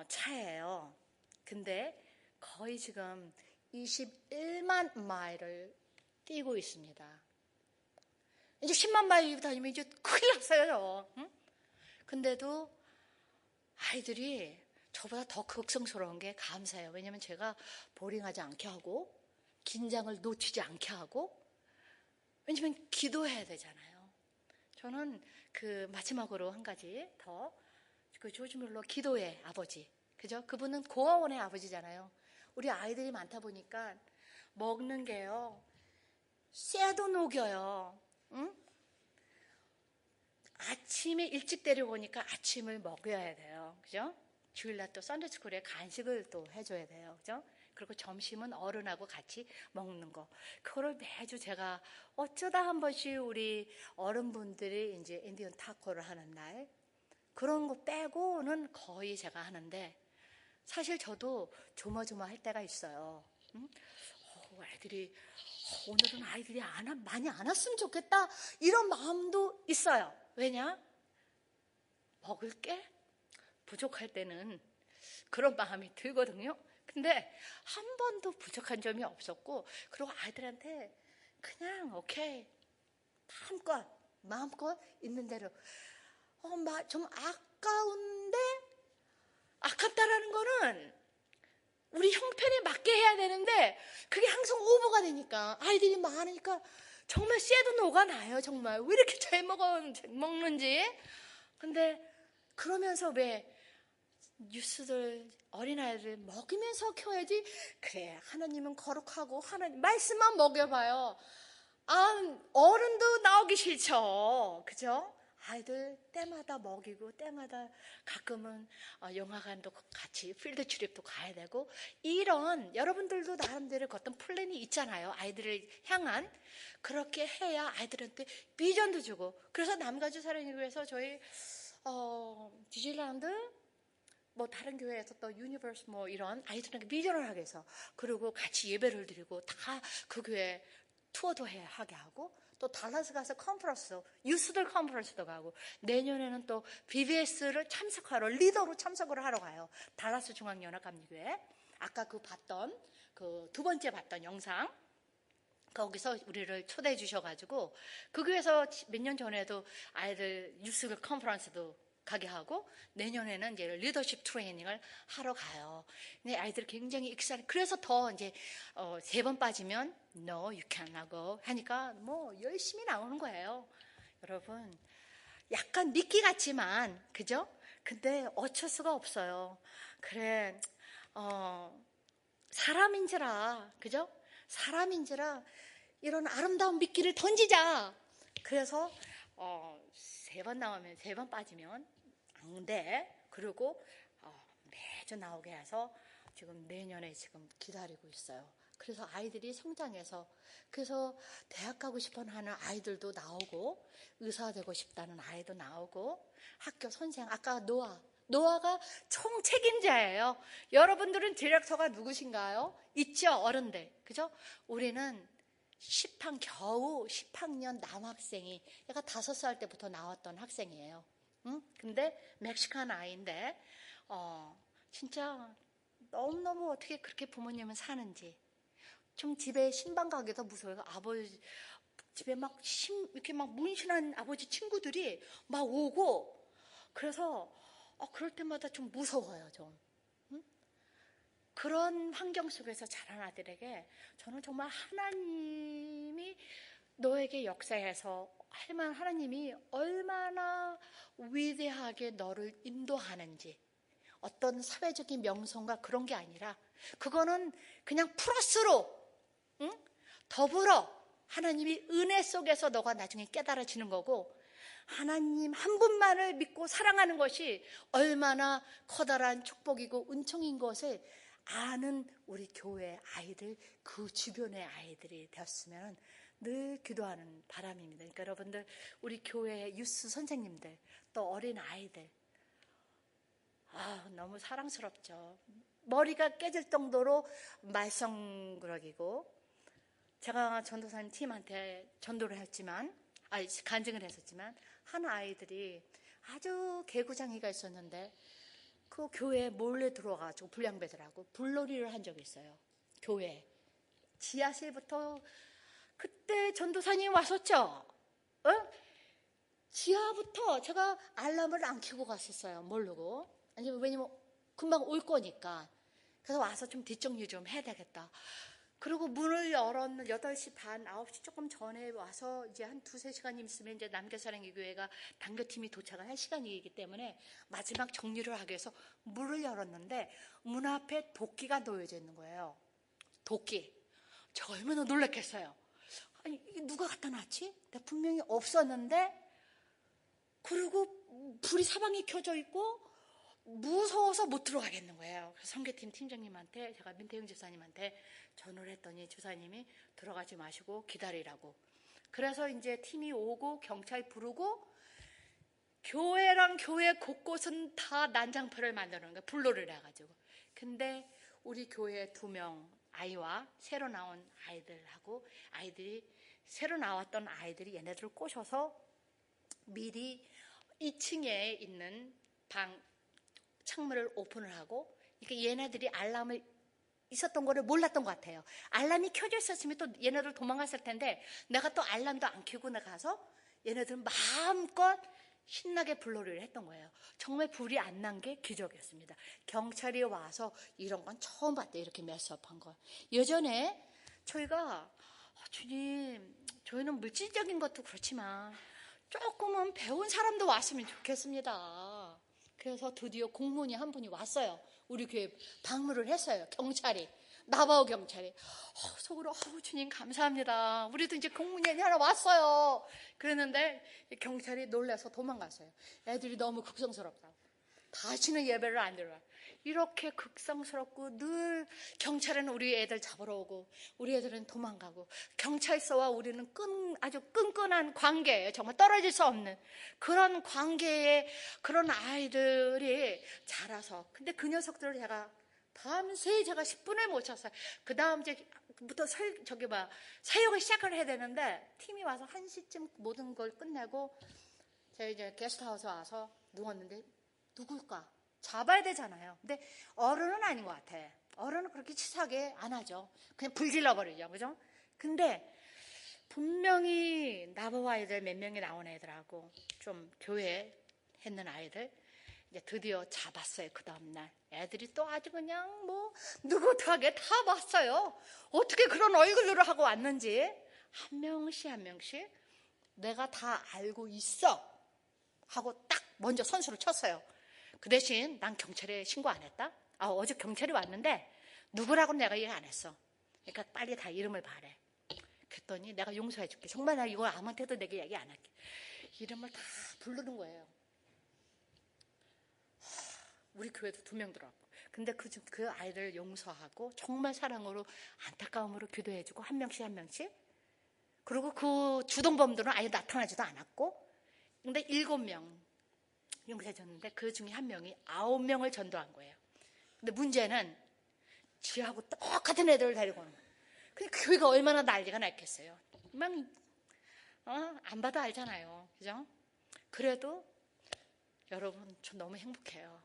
차예요. 근데 거의 지금 21만 마일을 뛰고 있습니다. 이제 10만 마일 다니면 이제 큰일 났어요. 응? 근데도 아이들이 저보다 더 극성스러운 게 감사해요. 왜냐면 제가 보링하지 않게 하고 긴장을 놓치지 않게 하고, 왜냐면 기도해야 되잖아요. 저는 마지막으로 한 가지 더, 조지 뮬러 기도의 아버지, 그죠? 그분은 고아원의 아버지잖아요. 우리 아이들이 많다 보니까 먹는 게요, 쇠도 녹여요. 응? 아침에 일찍 데려오니까 아침을 먹여야 돼요. 그죠? 주일날 또 썬데이스쿨에 간식을 또 해줘야 돼요. 그죠? 그리고 점심은 어른하고 같이 먹는 거. 그거를 매주 제가 어쩌다 한 번씩 우리 어른분들이 이제 인디언 타코를 하는 날, 그런 거 빼고는 거의 제가 하는데, 사실 저도 조마조마할 때가 있어요. 응? 애들이, 오늘은 아이들이 많이 안 왔으면 좋겠다. 이런 마음도 있어요. 왜냐? 먹을 게 부족할 때는 그런 마음이 들거든요. 근데 한 번도 부족한 점이 없었고, 그리고 아이들한테 그냥 오케이 마음껏 있는 대로 좀 아까운데, 아깝다라는 거는 우리 형편에 맞게 해야 되는데 그게 항상 오버가 되니까, 아이들이 많으니까 정말 쎄도 녹아나요. 정말 왜 이렇게 잘 먹는지. 근데 그러면서 왜 뉴스들, 어린아이들 먹이면서 키워야지. 그래, 하나님은 거룩하고 하나님 말씀만 먹여봐요. 어른도 나오기 싫죠. 그죠? 아이들 때마다 먹이고, 때마다 가끔은 영화관도 같이 필드 출입도 가야 되고, 이런 여러분들도 나름대로 어떤 플랜이 있잖아요. 아이들을 향한. 그렇게 해야 아이들한테 비전도 주고. 그래서 남가주 사랑교회에서 저희 디즈니랜드, 뭐 다른 교회에서 또 유니버스 뭐 이런 아이들에게 비전을 하게 해서, 그리고 같이 예배를 드리고, 다 그 교회 투어도 하게 하고, 또 달라스 가서 컨퍼런스, 유스들 컨퍼런스도 가고, 내년에는 또 BBS를 리더로 참석을 하러 가요. 달라스 중앙연합감리교회. 아까 그 두 번째 봤던 영상, 거기서 우리를 초대해 주셔가지고, 그 교회에서 몇 년 전에도 아이들 유스들 컨퍼런스도 가게 하고, 내년에는 이제 리더십 트레이닝을 하러 가요. 근데 아이들이 굉장히 익사해. 그래서 더 이제 3번 빠지면 No, you cannot go 하니까 뭐 열심히 나오는 거예요. 여러분, 약간 미끼 같지만, 그죠? 근데 어쩔 수가 없어요. 그래, 사람인지라, 그죠? 사람인지라 이런 아름다운 미끼를 던지자. 그래서 3번 나오면, 3번 빠지면 안 돼. 그리고 매주 나오게 해서 지금 내년에 지금 기다리고 있어요. 그래서 아이들이 성장해서, 그래서 대학 가고 싶어 하는 아이들도 나오고, 의사 되고 싶다는 아이도 나오고, 학교 선생, 아까 노아가 총 책임자예요. 여러분들은 디렉터가 누구신가요? 있죠, 어른들. 그죠? 우리는 겨우 10학년 남학생이, 얘가 5살 때부터 나왔던 학생이에요. 응? 근데 멕시칸 아이인데, 진짜 너무너무 어떻게 그렇게 부모님은 사는지. 좀 집에 신방 가기도 무서워요. 아버지 집에 이렇게 문신한 아버지 친구들이 막 오고, 그래서 그럴 때마다 좀 무서워요, 좀. 응? 그런 환경 속에서 자란 아들에게 저는 정말 하나님이 너에게 역사해서 하나님이 얼마나 위대하게 너를 인도하는지, 어떤 사회적인 명성과 그런 게 아니라, 그거는 그냥 플러스로, 응? 더불어 하나님이 은혜 속에서 너가 나중에 깨달아지는 거고, 하나님 한 분만을 믿고 사랑하는 것이 얼마나 커다란 축복이고 은총인 것을 아는 우리 교회 아이들, 그 주변의 아이들이 되었으면 늘 기도하는 바람입니다. 그러니까 여러분들, 우리 교회 유스 선생님들, 또 어린 아이들, 너무 사랑스럽죠. 머리가 깨질 정도로 말썽꾸러기고, 제가 전도사님 팀한테 전도를 했지만, 간증을 했었지만, 한 아이들이 아주 개구장이가 있었는데, 그 교회에 몰래 들어와가지고 불량배들하고 불놀이를 한 적이 있어요. 교회 지하실부터. 그때 전도사님 왔었죠. 지하부터 제가 알람을 안 켜고 갔었어요. 모르고. 왜냐면 금방 올 거니까. 그래서 와서 좀 뒷정리 좀 해야 되겠다. 그리고 문을 열었는 8시 반, 9시 조금 전에 와서 이제 한 2-3시간 있으면 이제 남교사랑의 교회가 단교팀이 도착을 할 시간이기 때문에 마지막 정리를 하기 위해서 문을 열었는데, 문 앞에 도끼가 놓여져 있는 거예요. 도끼. 저 얼마나 놀랐겠어요. 아니, 이게 누가 갖다 놨지? 분명히 없었는데, 그리고 불이 사방에 켜져 있고 무서워서 못 들어가겠는 거예요. 그래서 선교팀 팀장님한테, 제가 민태영 집사님한테 전화를 했더니 집사님이 들어가지 마시고 기다리라고. 그래서 이제 팀이 오고 경찰 부르고 교회랑 교회 곳곳은 다 난장터를 만드는 거예요. 불로를 해가지고. 근데 우리 교회 2명 아이와 새로 나온 아이들하고 새로 나왔던 아이들이 얘네들을 꼬셔서 미리 2층에 있는 방 창문을 오픈을 하고, 이렇게 얘네들이 알람을 있었던 거를 몰랐던 것 같아요. 알람이 켜져 있었으면 또 얘네들 도망갔을 텐데, 내가 또 알람도 안 켜고 나가서 얘네들은 마음껏 신나게 불놀이를 했던 거예요. 정말 불이 안 난 게 기적이었습니다. 경찰이 와서 이런 건 처음 봤대요. 이렇게 메스업한 거. 예전에 저희가 주님, 저희는 물질적인 것도 그렇지만 조금은 배운 사람도 왔으면 좋겠습니다. 그래서 드디어 공무원이 한 분이 왔어요. 우리 교회 방문을 했어요. 경찰이. 나바오 경찰이. 속으로 주님 감사합니다. 우리도 이제 공무원이 하나 왔어요. 그랬는데 경찰이 놀라서 도망갔어요. 애들이 너무 극성스럽다고. 다시는 예배를 안 들어요. 이렇게 극성스럽고 늘 경찰은 우리 애들 잡으러 오고 우리 애들은 도망가고, 경찰서와 우리는 아주 끈끈한 관계예요. 정말 떨어질 수 없는 그런 관계에 그런 아이들이 자라서. 근데 그 녀석들을 제가 밤새 10분을 못 잤어요. 그 다음 부터 사역을 시작을 해야 되는데 팀이 와서 1시쯤 모든 걸 끝내고 제가 이제 게스트하우스 와서 누웠는데 누굴까? 잡아야 되잖아요. 근데 어른은 아닌 것 같아. 어른은 그렇게 치사하게 안 하죠. 그냥 불질러버리죠. 그죠? 근데 분명히 나보고 아이들 몇 명이 나온 애들하고 좀 교회 했는 아이들 이제 드디어 잡았어요. 그 다음날 애들이 또 아주 그냥 느긋하게 다 봤어요. 어떻게 그런 얼굴로 하고 왔는지 한 명씩 한 명씩 내가 다 알고 있어 하고 딱 먼저 선수를 쳤어요. 그 대신 난 경찰에 신고 안 했다. 어제 경찰이 왔는데 누구라고 내가 얘기 안 했어. 그러니까 빨리 다 이름을 말해. 그랬더니 내가 용서해 줄게. 정말 나 이거 아무한테도 내게 얘기 안 할게. 이름을 다 부르는 거예요. 우리 교회도 2명 들어왔고. 근데 그 아이들 용서하고 정말 사랑으로 안타까움으로 기도해주고 한 명씩 한 명씩. 그리고 그 주동범들은 아예 나타나지도 않았고. 근데 7명 용서해줬는데 그 중에 한 명이 9명을 전도한 거예요. 근데 문제는 지하고 똑같은 애들을 데리고 오는 거예요. 근데 교회가 얼마나 난리가 났겠어요. 안 봐도 알잖아요. 그죠? 그래도 여러분 저 너무 행복해요.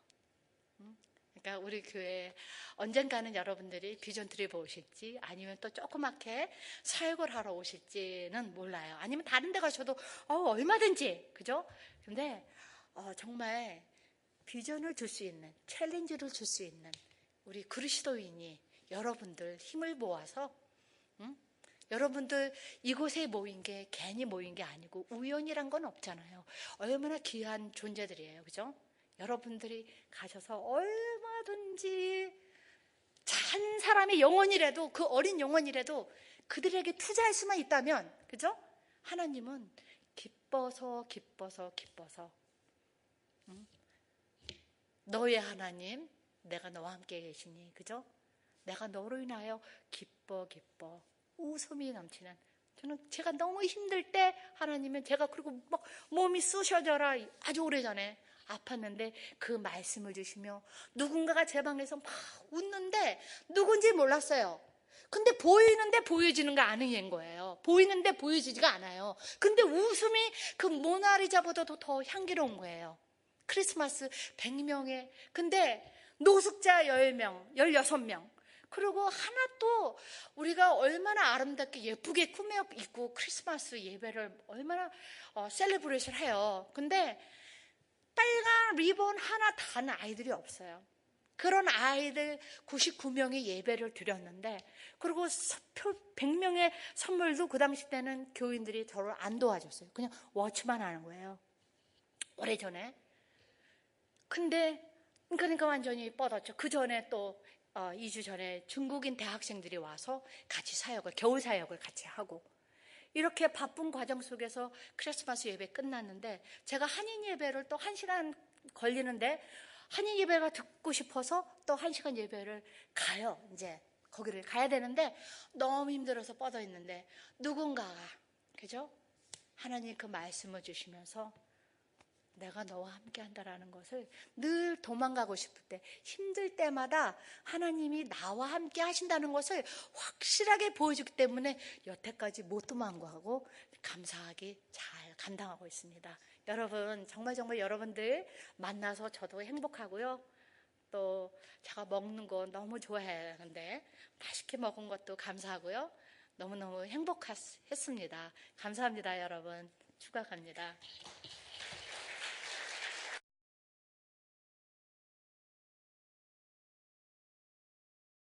그러니까 우리 교회 언젠가는 여러분들이 비전 트립 오실지 아니면 또 조그맣게 사역을 하러 오실지는 몰라요. 아니면 다른 데 가셔도 얼마든지. 그죠? 근데 정말 비전을 줄 수 있는, 챌린지를 줄 수 있는 우리 그리스도인이 여러분들 힘을 모아서 여러분들 이곳에 모인 게 괜히 모인 게 아니고 우연이란 건 없잖아요. 얼마나 귀한 존재들이에요. 그죠? 여러분들이 가셔서 얼마든지 한 사람의 영혼이라도, 그 어린 영혼이라도 그들에게 투자할 수만 있다면, 그죠? 하나님은 기뻐서 너의 하나님 내가 너와 함께 계시니, 그죠? 내가 너로 인하여 기뻐 웃음이 넘치는. 저는 제가 너무 힘들 때 하나님은 제가 그리고 몸이 쑤셔져라 아주 오래전에 아팠는데 그 말씀을 주시며 누군가가 제 방에서 막 웃는데 누군지 몰랐어요. 근데 보이는데 보여지는 거 아닌 거예요. 보이는데 보여지지가 않아요. 근데 웃음이 그 모나리자보다도 더 향기로운 거예요. 크리스마스 100명에 근데 노숙자 10명, 16명. 그리고 하나 또 우리가 얼마나 아름답게 예쁘게 꾸며 입고 크리스마스 예배를 얼마나 셀레브레이션 해요. 근데 빨간 리본 하나 단 아이들이 없어요. 그런 아이들 99명의 예배를 드렸는데, 그리고 100명의 선물도 그 당시 때는 교인들이 저를 안 도와줬어요. 그냥 워치만 하는 거예요. 오래전에. 근데 그러니까 완전히 뻗었죠. 그 전에 또 2주 전에 중국인 대학생들이 와서 같이 사역을, 겨울 사역을 같이 하고, 이렇게 바쁜 과정 속에서 크리스마스 예배 끝났는데 제가 한인 예배를 또 1시간 걸리는데 한인 예배가 듣고 싶어서 또 1시간 예배를 가요. 이제 거기를 가야 되는데 너무 힘들어서 뻗어 있는데 누군가가, 그죠? 하나님 그 말씀을 주시면서 내가 너와 함께 한다라는 것을, 늘 도망가고 싶을 때, 힘들 때마다 하나님이 나와 함께 하신다는 것을 확실하게 보여주기 때문에 여태까지 못 도망가고 감사하게 잘 감당하고 있습니다. 여러분, 정말 여러분들 만나서 저도 행복하고요. 또 제가 먹는 거 너무 좋아하는데 맛있게 먹은 것도 감사하고요. 너무너무 행복했습니다. 감사합니다, 여러분. 축하합니다.